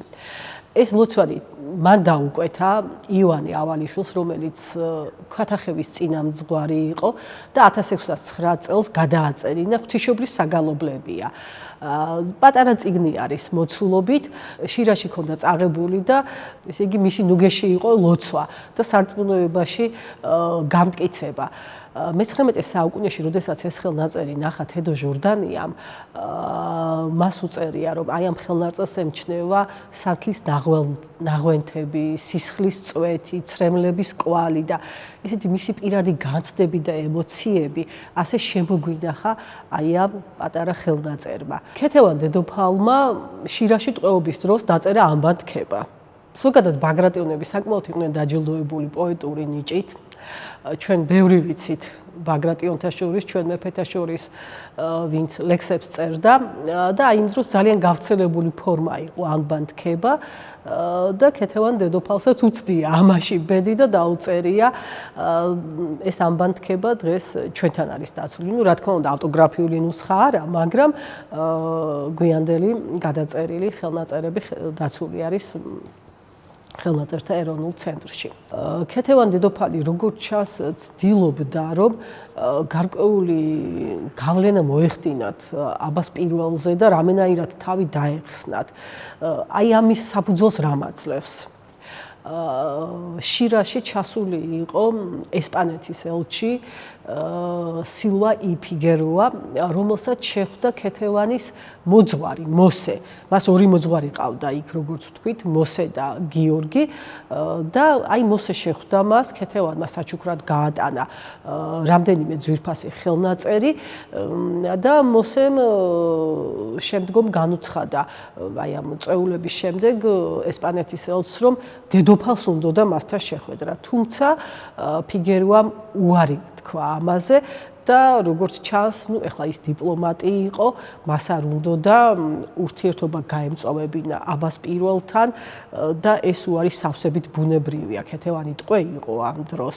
Speaker 1: ეს ლოცვანი მან დაუკვეთა ივანე ავალიშვილს, რომელიც ქვათახევის წინამძღვარი იყო და 1609 წელს გადააწერინა, ღვთისმშობლის საგალობლებია. პატარა წიგნი არის მოცულობით, შირაზში ჰქონდა წაღებული და ესე იგი მისი ნუგეში იყო ლოცვა და სარწმუნოებაში გამტკიცება. მე-19 საუკუნეში, როდესაც ეს ხელნაწერი ნახა თედო ჟორდანიამ, მას უწერია, რომ აი ამ ხელნაწერს ემჩნევა სათლის ნაღვენთები, სისხლის წვეთი, ცრემლების კვალი და ესეთი მისი პირადი განცდები და ემოციები ასე შემოგვინახა აი ამ პატარა ხელნაწერმა. ქეთევან დედოფალმა შირაზში ტყვეობის დროს დაწერა ამბანთქება. ზოგადად ბაგრატიონები საკმაოდ იყვნენ დაჯილდოებული პოეტური ნიჭით. ჩვენ ბევრი ვიცით ბაგრატიონთა შორის, ჩვენ მეფეთა შორის, ვინც ლექსებს წერდა და აი იმ დროს ძალიან გავრცელებული ფორმა იყო ამბანთქება და ქეთევან დედოფალსაც უცდია ამაში ბედი და დაუწერია ეს ამბანთქება დღეს ჩვენთან არის დაცული. ნუ რა თქმა უნდა ავტოგრაფიული ნუსხა არა, მაგრამ გვიანდელი გადაწერილი ხელნაწერები დაცული არის ხელნაწერთა ეროვნულ ცენტრში. ქეთევან დედოფალი როგორც ჩანს ცდილობდა, რომ გარკვეული გავლენა მოეხდინათ აბას პირველზე და რამენაირად თავი დაეხსნათ. აი ამის საფუძველს რამ აძლევს? შირაზში ჩასული იყო ესპანეთის ელჩი სილვა ი ფიგეროა, რომელსაც შეხვდა ქეთევანის მოძღვარი მოსე. მას ორი მოძღვარი ყავდა იქ, როგორც ვთქვით, მოსე და გიორგი და აი მოსე შეხვდა მას, ქეთევანმა საჩუქრად გაატანა რამდენიმე ძვირფასი ხელნაწერი და მოსემ შემდგომ განუცხადა აი ამ წვეულების შემდეგ ესპანეთის ელჩს, რომ დედოფალს უნდოდა მასთან შეხვედრა. თუმცა ფიგეროამ უარი თქვა ამაზე და როგორც ჩანს, ეხლა ის დიპლომატი იყო, მას არ უნდოდა ურთიერთობა გაემწოვებინა აბას პირველთან და ეს უარი სავსებით ბუნებრივია. ქეთევანი ტყვე იყო ამ დროს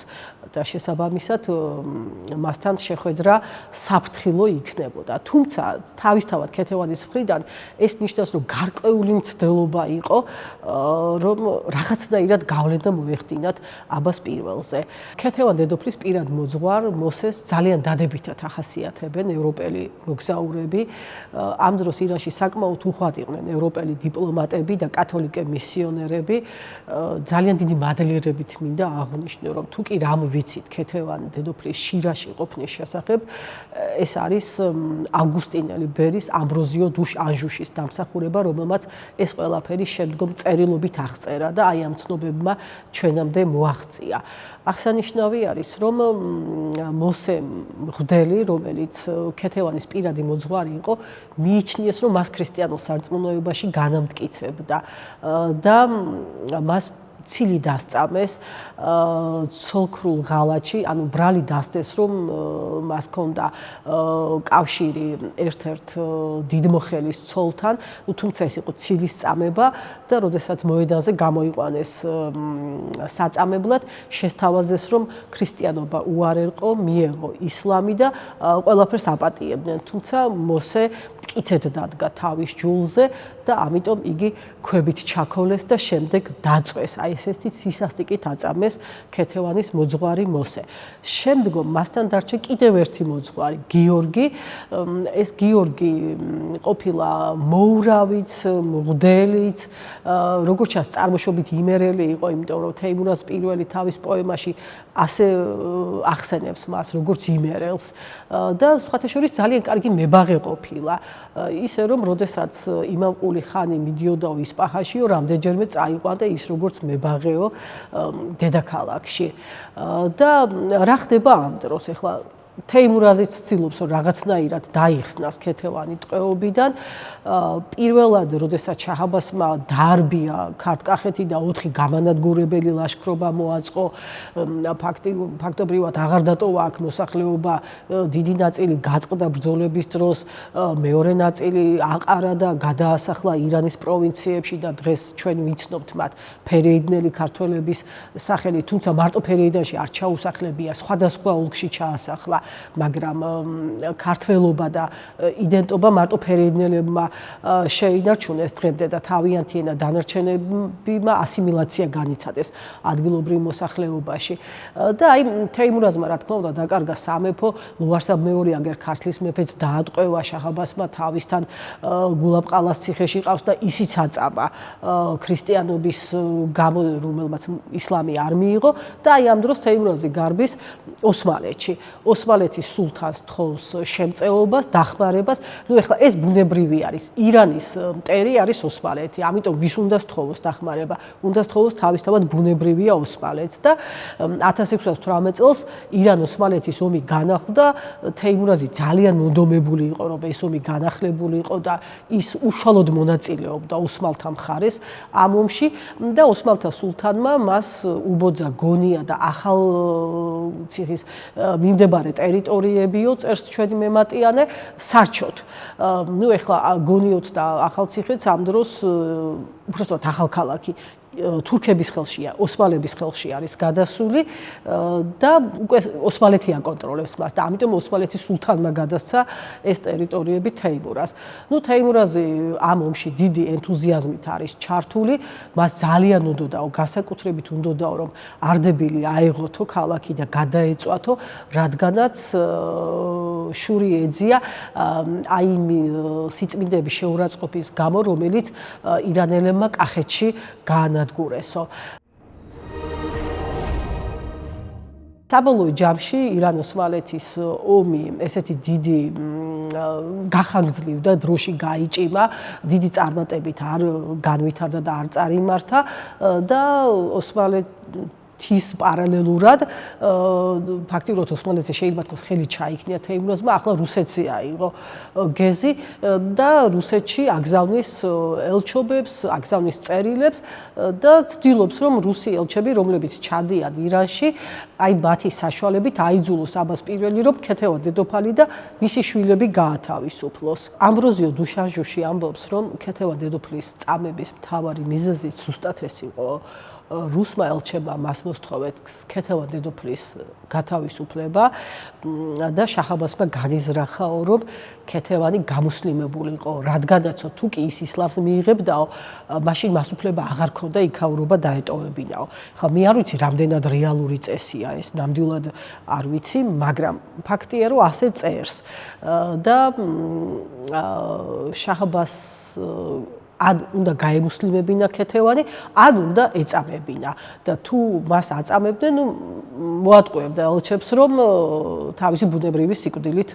Speaker 1: და შესაბამისად მასთან შეხვედრა საფრთხილო იქნებოდა. თუმცა თავისთავად ქეთევანის მხრიდან ეს ნიშნავს, რომ გარკვეული მცდელობა იყო, რომ რაღაცნაირად გავლენა მოეხდინათ აბას პირველზე. ქეთევან დედოფლის პირად მოძღვარ მოსეს ძალიან დადებითად ახასიათებენ ევროპელი მოგზაურები. ამ დროს ირანში საკმაოდ უხვად იყვნენ ევროპელი დიპლომატები და კათოლიკე მისიონერები. ძალიან დიდი მადლიერებით მინდა აღვნიშნო, რომ თუ კი რამ ვიცით ქეთევან დედოფლის შირაში ყოფნის შესახებ, ეს არის ავგუსტინელი ბერის ამბროზიო დუშ ანჟუშის დამსახურება, რომელმაც ეს ყველაფერი შემდგომ წერილობით აღწერა და აი ამ ცნობებმა ჩვენამდე მოაღწია. აღსანიშნავი არის, რომ მოსე მღვდელი, რომელიც ქეთევანის პირადი მოძღვარი იყო, მიიჩნიეს, რომ მას ქრისტიანულ სარწმუნოებაში განამტკიცებდა და მას ცილი დასწამეს ცოლქრულ ღალატში, ანუ ბრალი დასდეს, რომ მას ჰქონდა კავშირი ერთ-ერთ დიდმოხელის ცოლთან, თუმცა ეს იყო ცილის წამება და როდესაც მოედანზე გამოიყვანეს საწამებლად, შესთავაზეს, რომ ქრისტიანობა უარერყო, მიეღო ისლამი და ყველაფერს აპატიებდნენ, თუმცა მოსე მტკიცედ დადგა თავის ჯულზე და ამიტომ იგი ქვებით ჩაქოლეს და შემდეგ დაწვეს. აი ესეთი სისასტიკით აწამეს ქეთევანის მოძღვარი მოსე. შემდგომ მასთან დარჩა კიდევ ერთი მოძღვარი, გიორგი. ეს გიორგი ყოფილა მოურავიც, მღვდელიც, როგორც ჩანს, წარმოშობით იმერელი იყო, იმიტომ რომ თეიმურაზ პირველი თავის პოემაში ასე ახსენებს მას, როგორც იმერელს და სხვათა შორის ძალიან კარგი მებაღე ყოფილა. ისე რომ, როდესაც იმამყული ხანი მიდიოდაო ისპაჰაშიო, რამდენჯერმე წაიყვანდა ის როგორც მებაღეო დედაქალაქში. და რა ხდება ამ დროს? ეხლა თეიმურაზიც ცდილობს, რომ რაღაცნაირად დაიხსნას ქეთევანი ტყვეობიდან. პირველად, როდესაც შაჰ-აბასმა დაარბია ქართკახეთი და 4 გამანადგურებელი ლაშქრობა მოაწყო, ფაქტობრივად აღარ დატოვა აქ მოსახლეობა, დიდი ნაწილი გაწყდა ბრძოლების დროს, მეორე ნაწილი აყარა და გადაასახლა ირანის პროვინციებში და დღეს ჩვენ ვიცნობთ მათ ფერეიდნელი ქართველების სახელით, თუმცა მარტო ფერეიდანში არ ჩაუსახლებია, სხვადასხვა ოლქში ჩაასახლა. მაგრამ ქართველობა და იდენტობა მარტო ფერეიდნელებმა შეინარჩუნეს დღემდე და თავიანთი ენა დანარჩენებმა ასიმილაცია განიცადეს ადგილობრივ მოსახლეობაში. და აი თეიმურაზმა რა თქმა უნდა დაკარგა სამეფო, ლუარსაბ მეორე აგერ ქართლის მეფეც დაატყვევა შაჰ-აბასმა თავისთან გულაბყალას ციხეში ყავს და ისიც აწამა ქრისტიანობის გამო, რომელმაც ისლამი არ მიიღო და აი ამ დროს თეიმურაზი გარბის ოსმალეთში. ოსმალეთის სულთანს თხოვს შემწეობას, დახმარებას. ნუ ეხლა ეს ბუნებრივი არის. ირანის მტერი არის ოსმალეთი. ამიტომ ვის უნდა სთხოვოს დახმარება? უნდა სთხოვოს თავისთავად ბუნებრივია ოსმალეთს და 1618 წელს ირან-ოსმალეთის ომი განახლდა. თეიმურაზი ძალიან მონდომებული იყო, რომ ეს ომი განახლებული იყო და ის უშუალოდ მონაწილეობდა ოსმალთა მხარეს ამ ომში და ოსმალთა სულთანმა მას უბოძა გონია და ახალ ციხის მიმდებარე ტერიტორიებიო, წერს ჩვენი მემატიანე, სარჩოთ. ნუ ეხლა გონიოც და ახალციხეც ამ დროს უბრალოდ ახალქალაქი თურქების ხელშია, ოსმალების ხელში არის გადასული და უკვე ოსმალეთი აკონტროლებს მას და ამიტომ ოსმალეთის სულთანმა გადასცა ეს ტერიტორიები თეიმურაზს. ნუ თეიმურაზი ამ ომში დიდი ენთუზიაზმით არის ჩართული, მას ძალიან უნდოდაო, განსაკუთრებით უნდოდაო, რომ არდებილი აეღოთო ქალაქი და გადაეწვათო, რადგანაც შური ეძია აი იმ სიწმინდების შეურაცხყოფის გამო, რომელიც ირანელებმა კახეთში გაანადგურესო. საბოლოო ჯამში ირან-ოსმალეთის ომი ესეთი დიდი გახანგრძლივდა, დროში გაიჭიმა, დიდი წარმატებით არ განვითარდა და არ წარიმართა და ოსმალეთის ღვთის პარალელურად ფაქტიურად ოსმალეთზე შეიძლება თქოს ხელი ჩაიქნია თეიმურაზმა, ახლა რუსეთზე აიღო გეზი და რუსეთში აგზავნის ელჩობებს, აგზავნის წერილებს და ცდილობს რომ რუსი ელჩები, რომლებიც ჩადიან ირანში, აი მათი საშუალებით აიძულოს აბას პირველი რომ ქეთევან დედოფალი და მისი შვილები გაათავისუფლოს. ამბროზიო დუშანჟუში ამბობს რომ ქეთევან დედოფლის წამების მთავარი მიზეზი ზუსტად ეს იყო. რუსმა ელჩებმა მას მოსთხოვეთ ქეთევან დედოფლის გათავისუფლება და შაჰ-აბასმა განიზრახაო რომ ქეთევანი გამუსლიმებულიყო, რადგანაც თუ კი ის ისლამს მიიღებდაო, მაშინ მას უფლება აღარ ქონდა იქაურობა დაეტოვებინაო. ხა მე არ ვიცი რამდენად რეალური წესია ეს, ნამდვილად არ ვიცი, მაგრამ ფაქტია რომ ასე წერს და შაჰ-აბას ან უნდა გაემუსლიმებინა ქეთევანი, ან უნდა ეწამებინა და თუ მას აწამებდნენ, მოატყუებდა ელჩებს, რომ თავისი ბუნებრივი სიკვდილით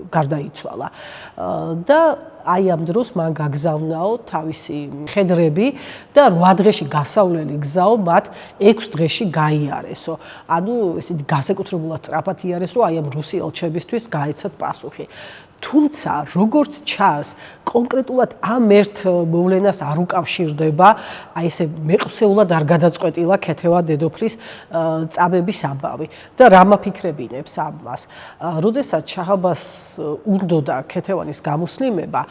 Speaker 1: გარდაიცვალა. და აი ამ დროს მან გაგზავნაო თავისი მხედრები და 8 დღეში გასავლელი გზაო მათ 6 დღეში გაიარესო. ანუ ესეთი განსაკუთრებულად სწრაფად იარეს, რომ აი ამ რუსი ელჩებისთვის გაეცათ პასუხი. თუმცა როგორც ჩანს, კონკრეტულად ამ ერთ მოვლენას არ უკავშირდება, აი ესე მეყსეულად არ გადაწყვეტილა ქეთევან დედოფლის წამების ამბავი და რა მაფიქრებინებს ამას. როდესაც შაჰ-აბას უნდოდა ქეთევანის გამუსლიმება,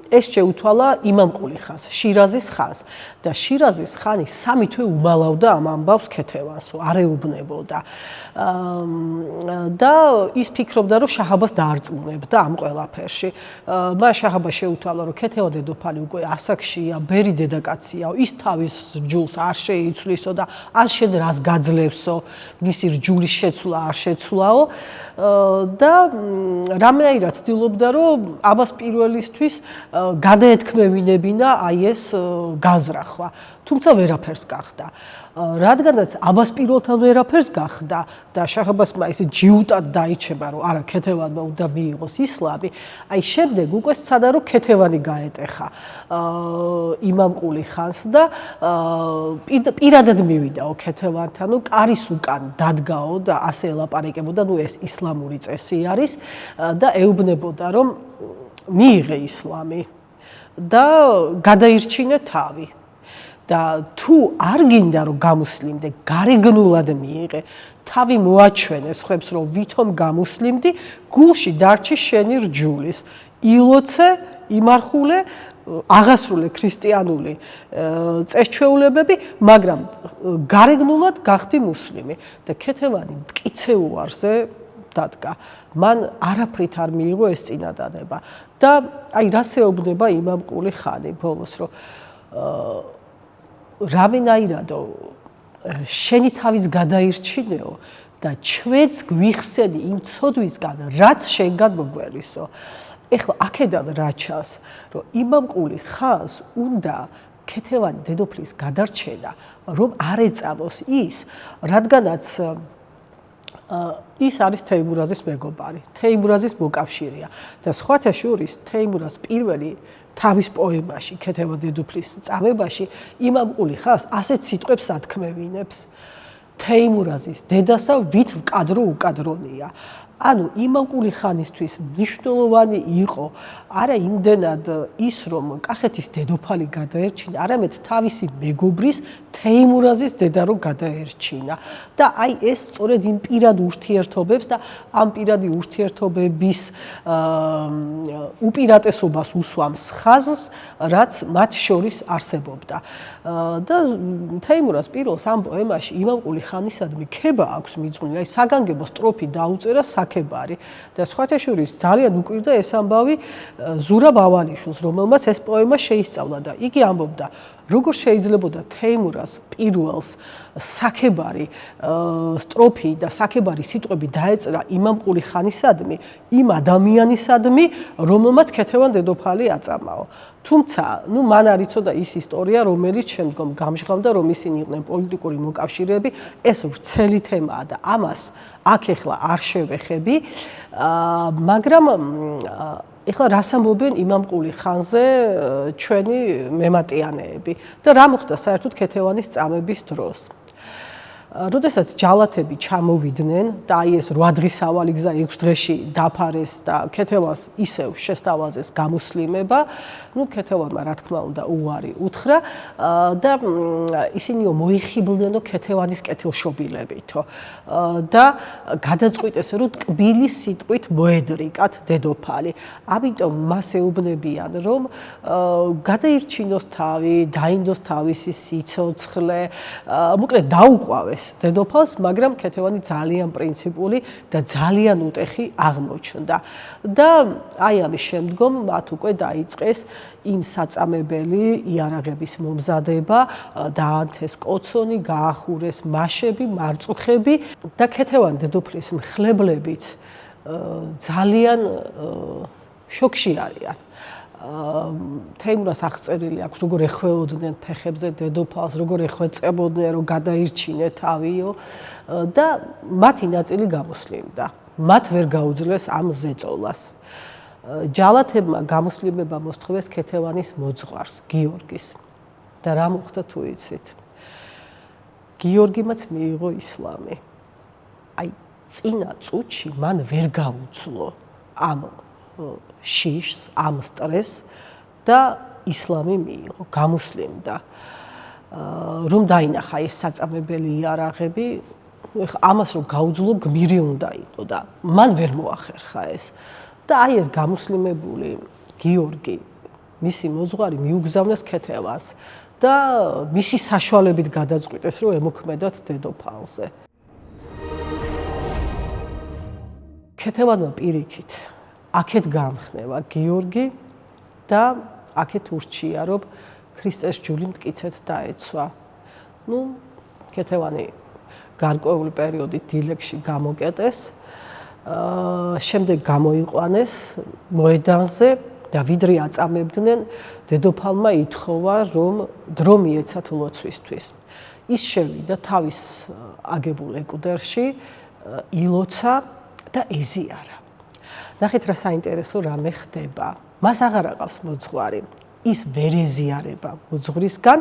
Speaker 1: ეს შეუთვალა იმამყული ხანს, შირაზის ხანს და შირაზის ხანი 3 თვე უმალავდა ამ ამბავს ქეთევანს, არ ეუბნებოდა. და ის ფიქრობდა, რომ შაჰ-აბას დაარწმუნებდა ამ ყველაფერში. მას შაჰ-აბას შეუთვალა, რომ ქეთევან დედოფალი უკვე ასაკშია, ბერი დედაკაცია, ის თავის რჯულს არ შეიცვლისო და არ შედ რას გაძლევსო, მისი რჯულის შეცვლა არ შეცვლაო და რამეაირად ცდილობდა, რომ აბას პირველისთვის გადაეთქმევინებინა აი ეს გაზრახვა. თუმცა ვერაფერს გახდა. რადგანაც აბას პირველთან ვერაფერს გახდა და შაჰ-აბასმა ისე ჯიუტად დაიჩება, რომ არა ქეთევანმა უნდა მიიღოს ისლამი, აი შემდეგ უკვე სცადა რომ ქეთევანი გაეტეხა იმამყული ხანს და პირადად მივიდაო ქეთევანთან, ნუ კარის უკან დადგაო და ასე ელაპარაკებოდა, ნუ ეს ისლამური წესი არის და ეუბნებოდა რომ მიიღე ისლამი და გადაირჩინე თავი. და თუ არ გინდა რომ გამუსლიმდე, გარეგნულად მიიღე, თავი მოაჩვენე სხვებს რომ ვითომ გამუსლიმდი, გულში დარჩი შენი რჯულის. ილოცე, იმარხულე, აღასრულე ქრისტიანული წესჩვეულებები, მაგრამ გარეგნულად გახდი მუსლიმი და ქეთევანი მტკიცეუარზე დადგა. მან არაფრით არ მიიღო ეს წინადადება და აი რას ეუბნება იმამყული ხანი ბოლოს რომ რავენაირადო შენი თავის გადაირჩინეო და ჩვენც გვიხსენი იმ ცოდვისგან, რაც შენგან მოგვერისო. ეხლა აქედან რა ჩანს, რომ იმამყული ხანს უნდა ქეთევანი დედოფლის გადარჩენა, რომ არ ეწამოს ის, რადგანაც ის არის თეიმურაზის მეგობარი, თეიმურაზის მოკავშირეა და სხვათა შორის თეიმურაზ პირველი თავის პოემაში, ქეთევან დედოფლის წამებაში იმამყული ხანს ასეთ სიტყვებს ათქმევინებს. თეიმურაზის დედასა ვით ვკადრო უკადრონია. ანუ იმამყული ხანისთვის მნიშვნელოვანი იყო არა იმდენად ის, რომ კახეთის დედოფალი გადაერჩინა, არამედ თავისი მეგობრის თეიმურაზის დედა რომ გადაერჩინა. და აი ეს სწორედ იმ პირად ურთიერთობებს და ამ პირადი ურთიერთობების უპირატესობას უსვამს ხაზს, რაც მათ შორის არსებობდა. და თეიმურაზ პირველს ამ პოემაში იმამყული ხანისადმი ქება აქვს მიძღვნილი, აი საგანგებო სტროფი დაუწერა ქებარი და სხვათა შორის ძალიან უკვირდა ეს ამბავი ზურაბ ავალიშვილს, რომელმაც ეს პოემა შეისწავლა და იგი ამბობდა, როგორ შეიძლებოდა თეიმურაზ პირველს საქებარი სტროფი და საქებარი სიტყვები დაეწერა იმამყული ხანისადმი, იმ ადამიანისადმი, რომელმაც ქეთევან დედოფალი აწამაო. თუმცა, ნუ მან არ იცოდა ის ისტორია, რომელიც შემდგომ გამჟღავდა, რომ ისინი იყვნენ პოლიტიკური მოკავშირეები, ეს ვრცელი თემაა და ამას აქ ეხლა არ შევეხები, მაგრამ ეხლა რას ამბობენ იმამყული ხანზე ჩვენი მემატიანეები და რა მოხდა საერთოდ ქეთევანის წამების დროს. როდესაც ჯალათები ჩამოვიდნენ და აი ეს 8 დღის ავალი გზა 6 დღეში დაფარეს და ქეთევანს ისევ შესთავაზეს გამუსლიმება, ნუ ქეთევანმა რა თქმა უნდა უარი უთხრა და ისინიო მოიხიბლნენო ქეთევანის კეთილშობილებითო და გადაწყვიტეს რომ ტკბილი სიტყვით მოედრიკათ დედოფალი. ამიტომ მას ეუბნებიან რომ გადაირჩინოს თავი, დაინდოს თავისი სიცოცხლე, მოკლედ დაუყვავეს დედოფალს, მაგრამ ქეთევანი ძალიან პრინციპული და ძალიან უტეხი აღმოჩნდა. და აი ამის შემდგომ მათ უკვე დაიწყეს იმ საწამებელი იარაღების მომზადება, დაანთეს კოცონი, გაახურეს მაშები, მარწუხები და ქეთევან დედოფლის მხლებლებიც ძალიან შოკში არიან. თეიმურას აღწერილი აქვს, როგორ ეხვეოდნენ ფეხებზე დედოფალს, როგორ ეხვეწებოდნენ, რომ გადაირჩინე თავიო და მათი ნაწილი გამოსლიმდა. მათ ვერ გაუძლეს ამ ზეწოლას. ჯალათებმა გამოსლიმება მოსთხოვეს ქეთევანის მოძღვარს, გიორგის. და რა მოხდა თუ იცით? გიორგიმაც მიიღო ისლამი. აი, წინა წუთში მან ვერ გაუძლო ამ შიშს, ამ სტრესს და ისლამი მიიღო, გამუსლიმდა. რომ დაინახა ეს საწამებელი იარაღები, ამას რომ გაუძლო გმირი უნდა იყო და მან ვერ მოახერხა ეს. და აი ეს გამუსლიმებული გიორგი, მისი მოძღვარი მიუგზავნეს ქეთევანს და მისი საშუალებით გადაწყვიტეს რომ ემოქმედათ დედოფალზე. ქეთევანმა პირიქით აქეთ გამხნევა გიორგი და აქეთ ურჩია რომ ქრისტეს ჯული მტკიცედ დაეცვა. ნუ ქეთევანი გარკვეული პერიოდი დილეგში გამოკეტეს, შემდეგ გამოიყვანეს მოედანზე და ვიდრე აწამებდნენ, დედოფალმა ითხოვა რომ დრო მიეცათ ლოცვისთვის. ის შევიდა თავის აგებულ ეკვდერში, ილოცა და ეზიარა. ნახეთ რა საინტერესო რამე ხდება. მას აღარ აყავს მოძღვარი. ის ვერ ეზიარება მოძღვრისგან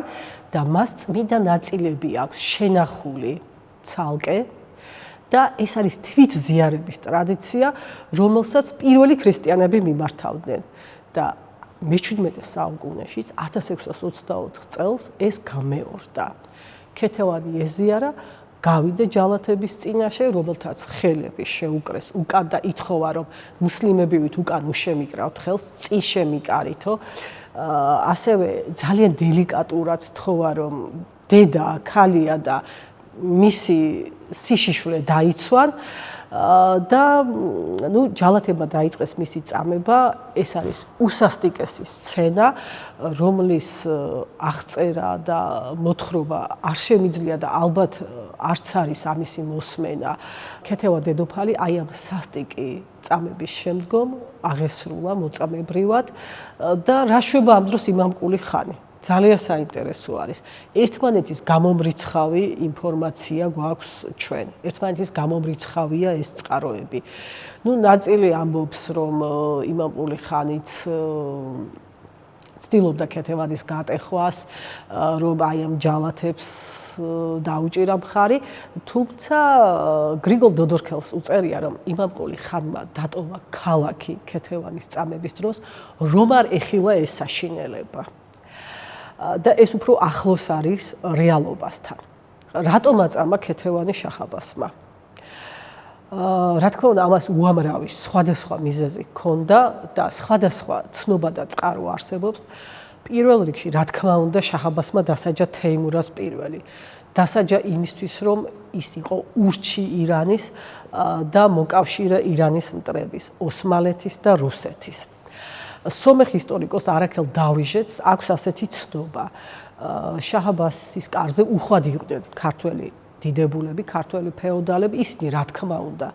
Speaker 1: და მას წმინდა ნაწილები აქვს შენახული ცალკე და ეს არის თვითზიარების ტრადიცია, რომელსაც პირველი ქრისტიანები მიმართავდნენ და მე-17 საუკუნეში 1624 წელს ეს გამეორდა. ქეთევანი ეზიარა, გავიდა ჯალათების წინაშე, რომელთაც ხელები შეუკრეს უკან და ითხოვა რომ მუსლიმებივით უკან უშემიკრავთ ხელს, წი შემიკარითო. ასევე ძალიან დელიკატურად თხოვა რომ დედა, ქალია და მისი სიშიშვლე დაიცვან და ნუ ჯალათებმა დაიწყეს მისი წამება. ეს არის უსასტიკესი სცენა, რომლის აღწერა და მოთხრობა არ შემიძლია და ალბათ არც არის ამისი მოსმენა. ქეთევან დედოფალი აი ამ სასტიკი წამების შემდგომ აღესრულა მოწამებრივად და რა შვება ამ დროს იმამყული ხანი. ძალიან საინტერესო არის. ერთმანეთის გამომრიცხავი ინფორმაცია გვაქვს ჩვენ. ერთმანეთის გამომრიცხავია ეს წყაროები. ნუ ნაწილი ამბობს, რომ იმამყული ხანით ცდილობდა ქეთევანის გატეხვას, რომ აი ამ ჯალათებს დაუჭირა მხარი, თუმცა გრიგოლ დოდორქელს უწერია, რომ იმამყული ხანმა დატოვა ქალაქი ქეთევანის წამების დროს, რომ არ ეხილა ეს საშინელება. და ეს უფრო ახლოს არის რეალობასთან. რატომ აწამა ქეთევანი შაჰ-აბასმა? რა თქმა უნდა, ამას უამრავი სხვადასხვა მიზეზი ჰქონდა და სხვადასხვა ცნობა და წყარო არსებობს. პირველ რიგში, რა თქმა უნდა, შაჰ-აბასმა დასაჯა თეიმურას პირველი. დასაჯა იმისთვის, რომ ის იყო ურჩი ირანის და მოკავშირე ირანის მტრების, ოსმალეთის და რუსეთის. სომეხ ისტორიკოს არაქელ დავიჟეთს აქვს ასეთი ცნობა. შაჰ-აბასის კარზე უხვად იყვნენ ქართველი დიდებულები, ქართველი ფეოდალები, ისინი რა თქმა უნდა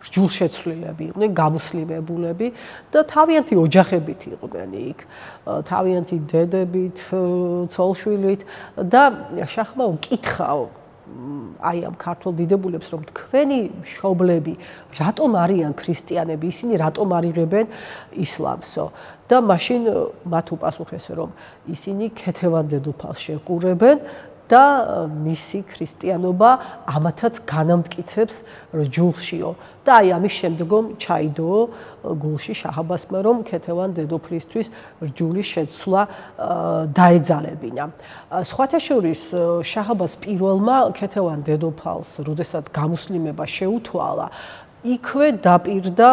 Speaker 1: რჯულშეცვლილები იყვნენ, გამუსლიმებულები და თავიანთი ოჯახებით იყვნენ იქ, თავიანთი დედებით, ცოლშვილით და შაჰმა უკითხაო აი ამ ქართულ დიდებულებს, რომ თქვენი მშობლები რატომ არიან ქრისტიანები, ისინი რატომ არ იღებენ ისლამსო და მაშინ მათ უპასუხეს, რომ ისინი ქეთევან დედოფალს შეყურებენ და მისი ქრისტიანობა ამათაც განამტკიცებს რჯულშიო და აი ამის შემდგომ ჩაიდო გულში შაჰ-აბასმა რომ ქეთევან დედოფლისთვის რჯულის შეცვლა დაეძალებინა. სხვათა შორის შაჰ-აბას პირველმა ქეთევან დედოფალს, როდესაც გამუსლიმება შეუთვალა, იქვე დაპირდა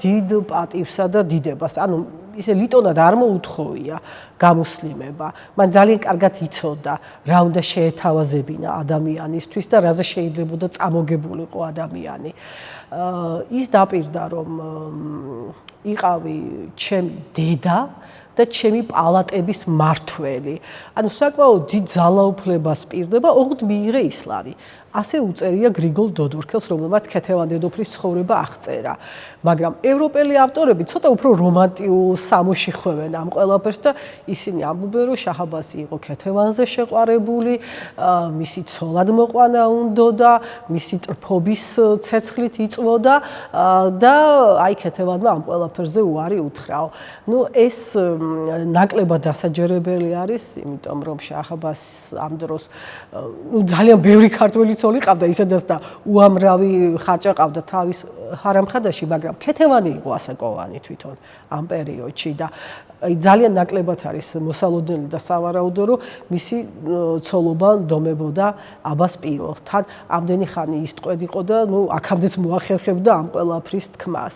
Speaker 1: დიდ პატივსა და დიდებას. ანუ ისე ლიტონად არ მოუთხოვია გამუსლიმება. მან ძალიან კარგად იცოდა, რა უნდა შეეთავაზებინა ადამიანისთვის და რაზე შეიძლებოდა წამოგებულიყო ადამიანი. ის დაპირდა, რომ იყავი ჩემი დედა და ჩემი პალატების მმართველი. ანუ საკმაოდ დიდ ძალაუფლებას პირდება, ოღონდ მიიღე ისლამი. ასე უწერია გრიგოლ დოდორქელს, რომელმაც ქეთევან დედოფლის ცხოვრება აღწერა. მაგრამ ევროპელი ავტორები ცოტა უფრო რომანტიულ სამოში ხვევენ ამ ყველაფერს და ისინი ამბობენ, რომ შაჰ-აბასი იყო ქეთევანზე შეყვარებული, მისი ცოლად მოყვანა უნდოდა, მისი ტრფობის ცეცხლით იწვოდა და აი ქეთევანმა ამ ყველაფერზე უარი უთხრაო. ნუ ეს ნაკლებად დასაჯერებელი არის, იმიტომ რომ შაჰ-აბასს ამ დროს ძალიან ბევრი ქართველი ცოლი ყავდა ისედაც და უამრავი ხარჭა ყავდა თავის ჰარამხადაში, მაგრამ ქეთევანი იყო ასაკოვანი თვითონ ამ პერიოდში და ძალიან ნაკლებად არის მოსალოდნელი და სავარაუდო, რომ მისი ცოლობა ნდომებოდა აბას პირველს. თან ამდენი ხანი ის ტყვედ იყო და ნუ აქამდეც მოახერხებდა ამ ყველაფრის თქმას.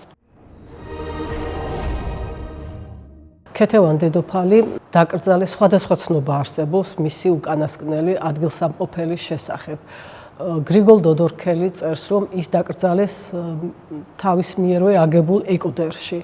Speaker 1: ქეთევან დედოფალი დაკრძალეს, სხვადასხვა ცნობა არსებობს მისი უკანასკნელი ადგილსამყოფელის შესახებ. გრიგოლ დოდორქელი წერს, რომ ის დაკრძალეს თავის მიერვე აგებულ ეკვდერში.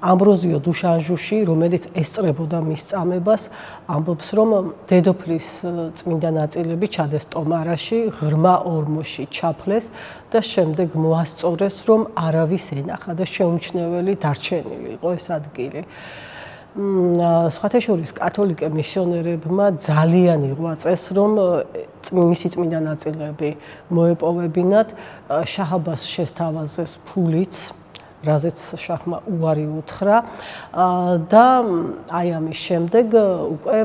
Speaker 1: ამბროზიო დუშანჟუში, რომელიც ესწრებოდა მის წამებას, ამბობს, რომ დედოფლის წმინდა ნაწილები ჩადეს ტომარაში, ღრმა ორმოში ჩაფლეს და შემდეგ მოასწორეს, რომ არავის ენახა და შეუმჩნეველი დარჩენილი იყო ეს ადგილი. სხვათა შორის კათოლიკე მისიონერებმა ძალიან იღვაწეს, რომ მისი წმინდა ნაწილები მოეპოვებინათ, შაჰ-აბას შესთავაზეს ფულიც, რაზეც შაჰმა უარი უთხრა და აი ამის შემდეგ უკვე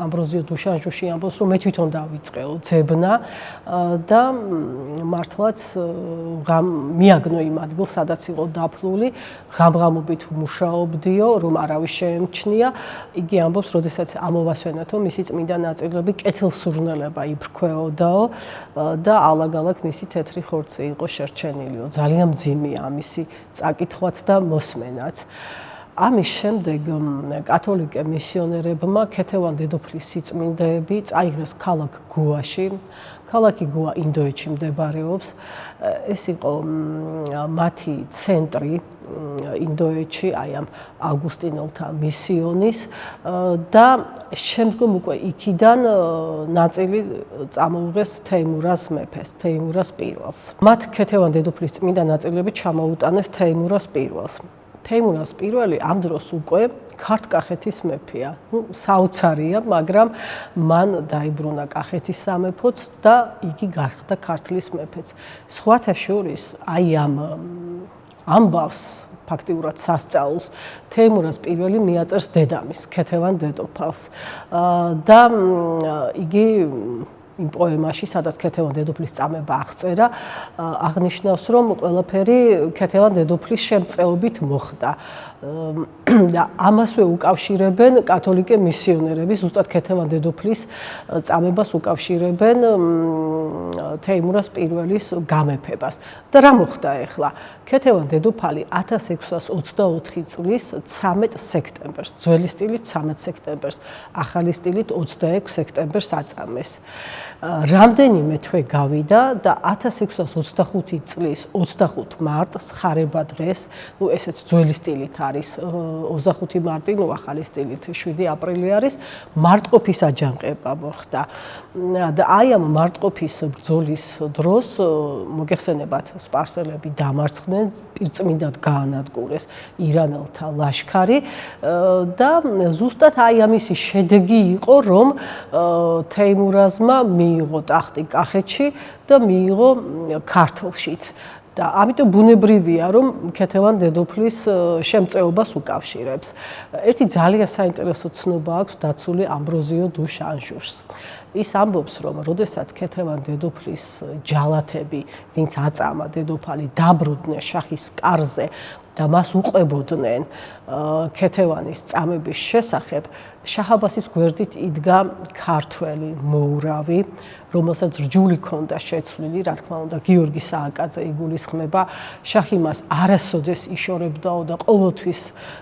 Speaker 1: ამბროზიო დუშანჟუში ამბობს, რომ მე თვითონ დავიწყეო ძებნა და მართლაც მიაგნო იმ ადგილს, სადაც იყო დაფლული, ღამღამობით მუშაობდიო, რომ არავის შეემჩნია. იგი ამბობს, როდესაც ამოვასვენეთო მისი წმინდა ნაწილები, კეთილსურნელება იფრქვეოდაო და ალაგ-ალაგ მისი თეთრი ხორცი იყო შერჩენილიო. ძალიან მძიმეა ამისი წაკითხვაც და მოსმენაც. ამის შემდეგ კათოლიკე მისიონერებმა ქეთევან დედოფლის სიწმინდეები წაიღეს ქალაქ გუაში. ქალაქი გუა ინდოეთში მდებარეობს. ეს იყო მათი ცენტრი ინდოეთში, აი ამ ავგუსტინელთა მისიონის და შემდგომ უკვე იქიდან ნაწილი წამოუღეს თეიმურაზ მეფეს, თეიმურაზ პირველს. მათ ქეთევან დედოფლის წმინდა ნაწილები ჩამოუტანეს თეიმურაზ პირველს. თეიმურაზ პირველი ამ დროს უკვე ქართკახეთის მეფეა. საოცარია, მაგრამ მან დაიბრუნა კახეთის სამეფოც და იგი გახდა ქართლის მეფეც. სხვათა შორის აი ამ ამბავს ფაქტიურად სასწაულს თეიმურაზ პირველი მიაწერს დედამის, ქეთევან დედოფალს და იგი იმ პოემაში, სადაც ქეთევან დედოფლის წამება აღწერა, აღნიშნავს, რომ ყველაფერი ქეთევან დედოფლის შემწეობით მოხდა. და ამასვე უკავშირებენ კათოლიკე მისიონერები, ზუსტად ქეთევან დედოფლის წამებას უკავშირებენ თეიმურაზ პირველის გამეფებას. და რა მოხდა ახლა? ქეთევან დედოფალი 1624 წლის 13 სექტემბერს, ძველი სტილით 13 სექტემბერს, ახალი სტილით 26 სექტემბერს აწამეს. რამდენიმე თვე გავიდა და 1625 წლის 25 მარტს, ხარება დღეს, ნუ ესეც ძველი სტილით არის 25 მარტი, ნუ ახალი სტილით 7 აპრილი არის, მარტყოფის აჯანყება მოხდა. და აი ამ მარტყოფის ბრძოლის დროს მოგეხსენებათ, სპარსელები დამარცხდნენ, პირწმინდად გაანადგურეს ირანელთა ლაშქარი და ზუსტად აი ამისი შედეგი იყო, რომ თეიმურაზმა მიიღო ტახტი კახეთში და მიიღო ქართლშიც. და ამიტომ ბუნებრივია, რომ ქეთევან დედოფლის შემწეობას უკავშირებს. ერთი ძალიან საინტერესო ცნობა აქვს დაცული ამბროზიო დუ შანჟურს. ის ამბობს, რომ როდესაც ქეთევან დედოფლის ჯალათები, ვინც აწამა დედოფალი, დაბრუნდნენ შაჰის კარზე და მას უყვებოდნენ ქეთევანის წამების შესახებ, შაჰ აბასის გვერდით იდგა ქართველი მოურავი, რომელსაც რჯული ჰქონდა შეცვლილი, რა თქმა უნდა, გიორგი სააკაძე იგულისხმება. შაჰი მას არასოდეს იშორებდაო და ყოველთვის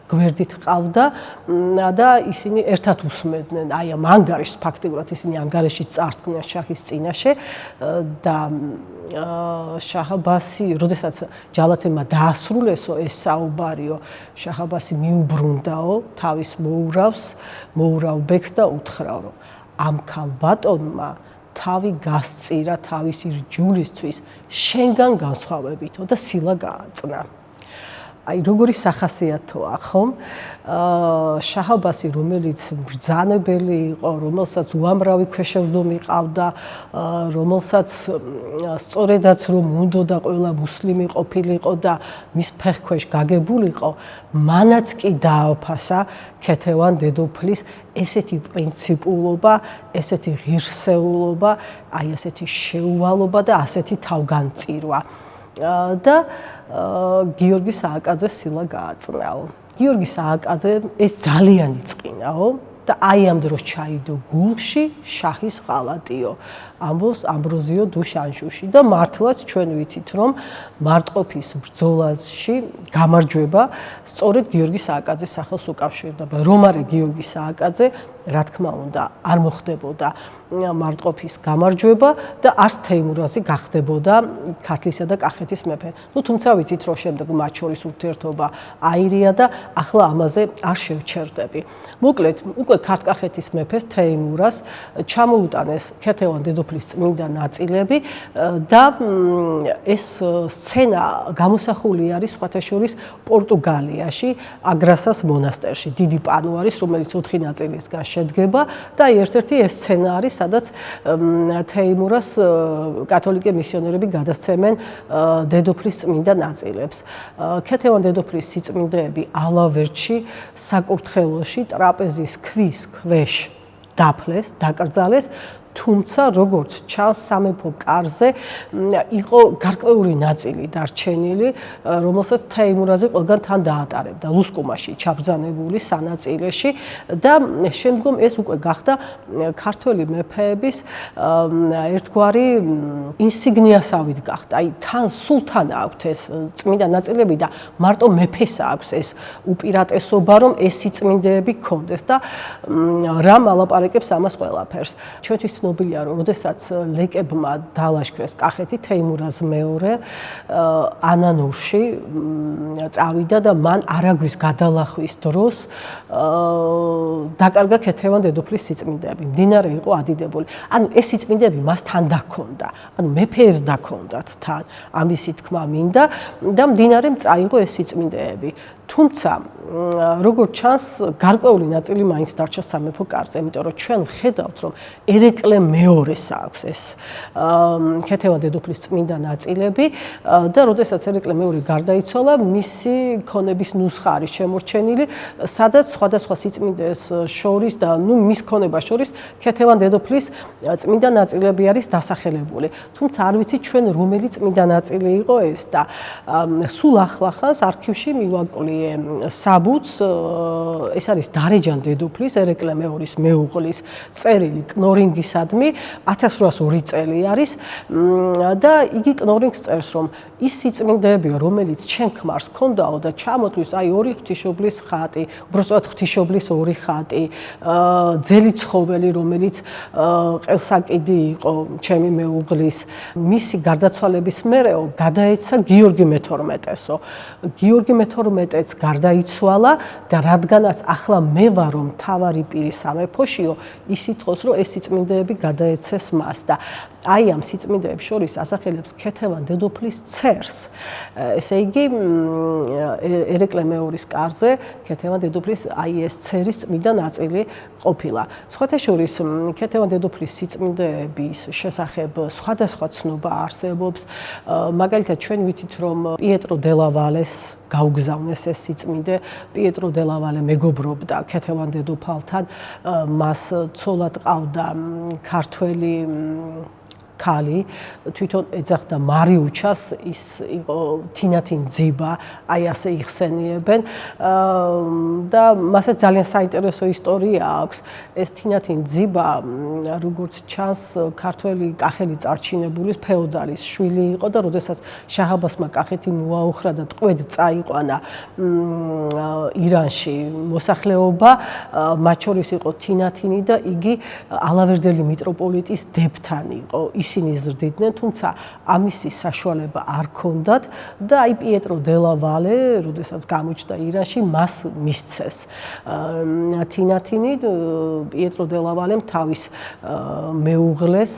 Speaker 1: გვერდით ყავდა და ისინი ერთად უსმენდნენ, აი ამ ანგარიშს, ფაქტიურად ისინი ანგარიში წარდგნენ შაჰის წინაშე და შაჰ აბასი, როდესაც ჯალათებმა დაასრულესო ეს საუბარიო, შაჰ აბასი მიუბრუნდაო თავის მოურავ ბეგს და უთხრა, რომ ამ ქალბატონმა თავი გასწირა თავისი რჯულისთვის შენგან განსხვავებითო და სილა გააწნა. აი როგორი სახასიათოა ხომ? შაჰ აბასი, რომელიც ბრძანებელი იყო, რომელსაც უამრავი ქვეშევრდომი ყავდა, რომელსაც სწორედაც რომ უნდოდა ყველა მუსლიმი ყოფილიყო და მის ფეხქვეშ გაგებულიყო, მანაც კი დააფასა ქეთევან დედოფლის ესეთი პრინციპულობა, ესეთი ღირსეულობა, აი ესეთი შეუვალობა და ასეთი თავგანწირვა. და გიორგი სააკაძეს სილა გააწნაო. გიორგი სააკაძე ეს ძალიან იწყინაო და აი ამ დროს ჩაიდო გულში შაჰის ღალატიო. ამბობს ამბროზიო დუ შანჟურში და მართლაც ჩვენ ვიცით, რომ მარტყოფის ბრძოლაში გამარჯვება სწორედ გიორგი სააკაძის სახელს უკავშირდება. რომ არა გიორგი სააკაძე, რა თქმა უნდა, არ მოხდებოდა მარტყოფის გამარჯვება და არც თეიმურაზი გახდებოდა ქართლისა და კახეთის მეფე. თუმცა ვიცით, რომ შემდეგ მათ შორის ურთიერთობა აირია და ახლა ამაზე არ შევჩერდები. მოკლედ, უკვე ქართკახეთის მეფეს თეიმურას ჩამოუტანეს ქეთევან დედოფლის წმინდა ნაწილები და ეს სცენა გამოსახული არის სხვათა შორის პორტუგალიაში, აგრასას მონასტერში, დიდი პანუარის, რომელიც 4 ნაწილისგან შედგება და ერთ-ერთი ეს სცენა არის, სადაც თეიმურას კათოლიკე მისიონერები გადასცემენ დედოფლის წმინდა ნაწილებს. ქეთევან დედოფლის სიწმინდეები ალავერტში, საკურთხეველში, ტრაპეზის ქვის ქვეშ დაფლეს, დაკრძალეს, თუმცა როგორც ჩანს სამეფო კარზე იყო გარკვეული ნაწილი დარჩენილი, რომელსაც თეიმურაზი ყველგან თან დაატარებდა ლუსკუმაში ჩაბრძანებული სანაწილეში და შემდგომ ეს უკვე გახდა ქართველი მეფეების ერთგვარი ინსიგნიასავით გახდა. აი თან სულთან აქვს ეს წმინდა ნაწილები და მარტო მეფეს აქვს ეს უპირატესობა, რომ ეს სიწმინდეები გქონდეს და რამ ალაპარაკებს ამას ყველაფერს. ჩვენთვის ცნობილია, რომ როდესაც ლეკებმა დალაშქრეს კახეთი, თეიმურაზ მეორე ანანურში წავიდა და მან არაგვის გადალახვის დროს დაკარგა ქეთევან დედოფლის სიწმინდეები. მდინარე იყო ადიდებული. ანუ ეს სიწმინდეები მას თან დაქონდა. ანუ მეფეებს დაქონდათ თან. ამისი თქმა მინდა და მდინარემ წაიღო ეს სიწმინდეები. თუმცა როგორც ჩანს, გარკვეული ნაწილი მაინც დარჩა სამეფო კარზე, იმიტომ რომ ჩვენ ვხედავთ, რომ ერეკლე მეორეს აქვს ეს ქეთევან დედოფლის წმინდა ნაწილები და როდესაც ერეკლე მეორე გარდაიცვალა, მისი ქონების ნუსხა არის შემორჩენილი, სადაც სხვადასხვა სიწმინდეს შორის და მის ქონებას შორის ქეთევან დედოფლის წმინდა ნაწილები არის დასახელებული. თუმცა არ ვიცით ჩვენ რომელი წმინდა ნაწილი იყო ეს და სულ ახლახანს არქივში მივაკლი საბუთს, ეს არის დარეჯან დედოფლის, ერეკლე მეორის მეუღლის წერილი კნორინგისადმი, 1802 წელი არის და იგი კნორინგს წერს, რომ ის სიწმინდეებია, რომელიც ჩემ ქმარს ჰქონდაო და ჩამოთვლის აი 2 ღვთისმშობლის ხატი, უბრალოდ ღვთისმშობლის 2 ხატი, ძელი ცხოველი, რომელიც ყელსაკიდი იყო ჩემი მეუღლის, მისი გარდაცვალების მერეო გადაეცა გიორგი მე-12-ო. გიორგი მე-12-ს გარდაიცვალა და რადგანაც ახლა მე ვარ რომ მთავარი პირი სამეფოშიო, ის ითხოვს, რომ ეს სიწმინდეები გადაეცეს მას და აი ამ სიწმინდეებს შორის ასახელებს ქეთევან დედოფლის ცერს. ესე იგი ერეკლე მეორის კარზე ქეთევან დედოფლის აი ეს ცერის წმინდა ნაწილი ყოფილა. სხვათა შორის ქეთევან დედოფლის სიწმინდეების შესახებ სხვადასხვა ცნობა არსებობს. მაგალითად ჩვენ ვიცით რომ პიეტრო დე ლა ვალეს გაუგზავნეს ეს სიწმინდე. პიეტრო დე ლა ვალე მეგობრობდა ქეთევან დედოფალთან. მას ცოლად ყავდა ქართველი ქალი, თვითონ ეძახდა მარიუჩას, ის იყო თინათინ ძიბა, აი ასე იხსენიებენ და მასაც ძალიან საინტერესო ისტორია აქვს. ეს თინათინ ძიბა, როგორც ჩანს, ქართველი კახელი წარჩინებულის ფეოდალის შვილი იყო და როდესაც შაჰ-აბასმა კახეთი მოაუხრა და ტყვედ წაიყვანა ირანში მოსახლეობა, მათ შორის იყო თინათინი და იგი ალავერდელი მიტროპოლიტის დებთან იყო. ისინი ზრდიდნენ, თუმცა ამისი საშუალება არ ჰქონდათ და აი პიეტრო დე ლა ვალე, როდესაც გამოჩნდა ირანში, მას მისცეს თინათინი. პიეტრო დე ლა ვალემ თავის მეუღლეს,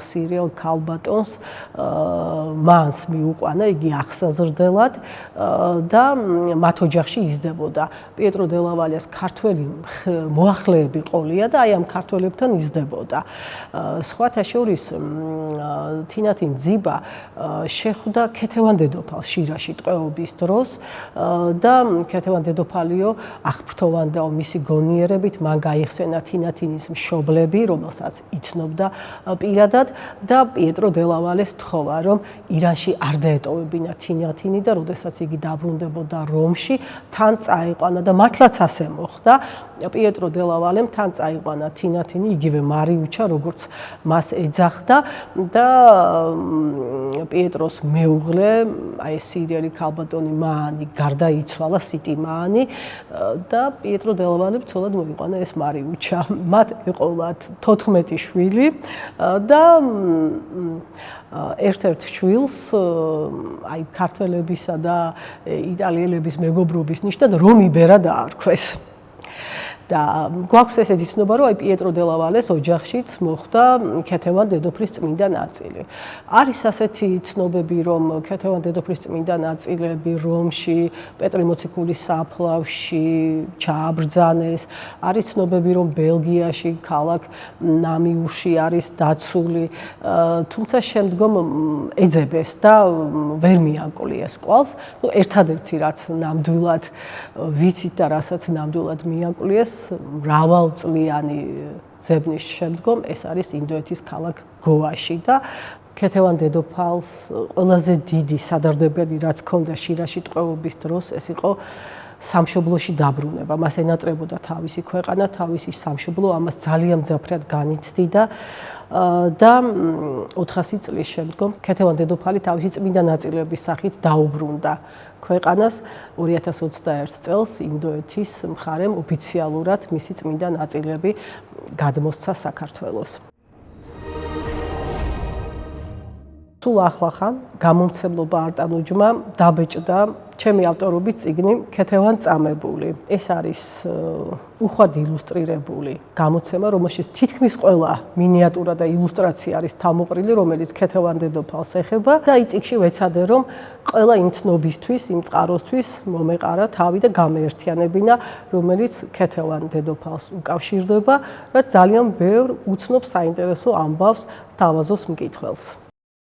Speaker 1: სირიელ ქალბატონს მანს მიუყვანა, იგი აღსაზრდელად და მათ ოჯახში იზრდებოდა. პიეტრო დე ლა ვალეს ქართველი მოახლეები ყოლია და აი ამ ქართველებთან იზრდებოდა. სხვათა შორის თინათინ ძიბა შეხვდა ქეთევან დედოფალს შირაში ტყვეობის დროს და ქეთევან დედოფალიო აღფრთოვანდა მისი გონიერებით, მან გაიხსენა თინათინის მშობლები, რომელსაც იცნობდა პირადად და პიეტრო დე ლა ვალეს თხოვა, რომ ირანში არ დაეტოვებინა თინათინი და როდესაც იგი დაბრუნდებოდა რომში, თან წაიყვანა და მართლაც ასე მოხდა. პიეტრო დე ლა ვალემ თან წაიყვანა თინათინი, იგივე მარიუჩა, როგორც მას ეძახდა და პიეტროს მეუღლე, აი სირიელი ქალბატონი მაანი გარდაიცვალა, სიტი მაანი და პიეტრო დე ლა ვალემ ცოლად მოიყვანა ეს მარიუჩა. მათ ეყოლათ 14 შვილი და ერთ-ერთ შვილს აი ქართველებისა და იტალიელების მეგობრობის ნიშნად რომიბერა დაარქვეს. და გვაქვს ესეთი ცნობა, რომ აი პიეტრო დე ლა ვალეს ოჯახშიც მოხდა ქეთევან დედოფლის წმინდა ნაწილი. არის ასეთი ცნობები, რომ ქეთევან დედოფლის წმინდა ნაწილები რომში, პეტრე მოციქულის საფლავში ჩააბრძანეს. არის ცნობები, რომ ბელგიაში, ქალაქ ნამიურში არის დაცული, თუმცა შემდგომ ეძებეს და ვერ მიანკულიეს კვალს. ნუ ერთადერთი რაც ნამდვილად ვიცით და რასაც ნამდვილად მიანკულიეს მრავალწლიანი ძებნის შემდგომ ეს არის ინდოეთის ქალაქ გოაში და ქეთევან დედოფალს ყველაზე დიდი სადარდებელი რაც ჰქონდა შირაში ტყვეობის დროს ეს იყო სამშობლოში დაბრუნება. მას ენატრებოდა თავისი ქვეყანა, თავისი სამშობლო, ამას ძალიან მძაფრად განიცდიდა და 400 წლის შემდგომ ქეთევან დედოფალი თავისი წმინდა ნაწილების სახით დაუბრუნდა ქვეყანას. 2021 წელს ინდოეთის მხარემ ოფიციალურად მისი წმინდა ნაწილები გადმოსცა საქართველოს. სულ ახლახან გამომცემლობა არტანუჯმა დაბეჭდა ჩემი ავტორობით წიგნი ქეთევან წამებული. ეს არის უხვად ილუსტრირებული გამოცემა, რომელშიც თითქმის ყველა მინიატურა და ილუსტრაცია არის თავმოყრილი, რომელიც ქეთევან დედოფალს ეხება და აი წიგნში ვეცადე, რომ ყველა იმ ცნობისთვის, იმ წყაროსთვის მომეყარა თავი და გამეერთიანებინა, რომელიც ქეთევან დედოფალს უკავშირდება, რაც ძალიან ბევრ უცნობ საინტერესო ამბავს სთავაზობს მკითხველს.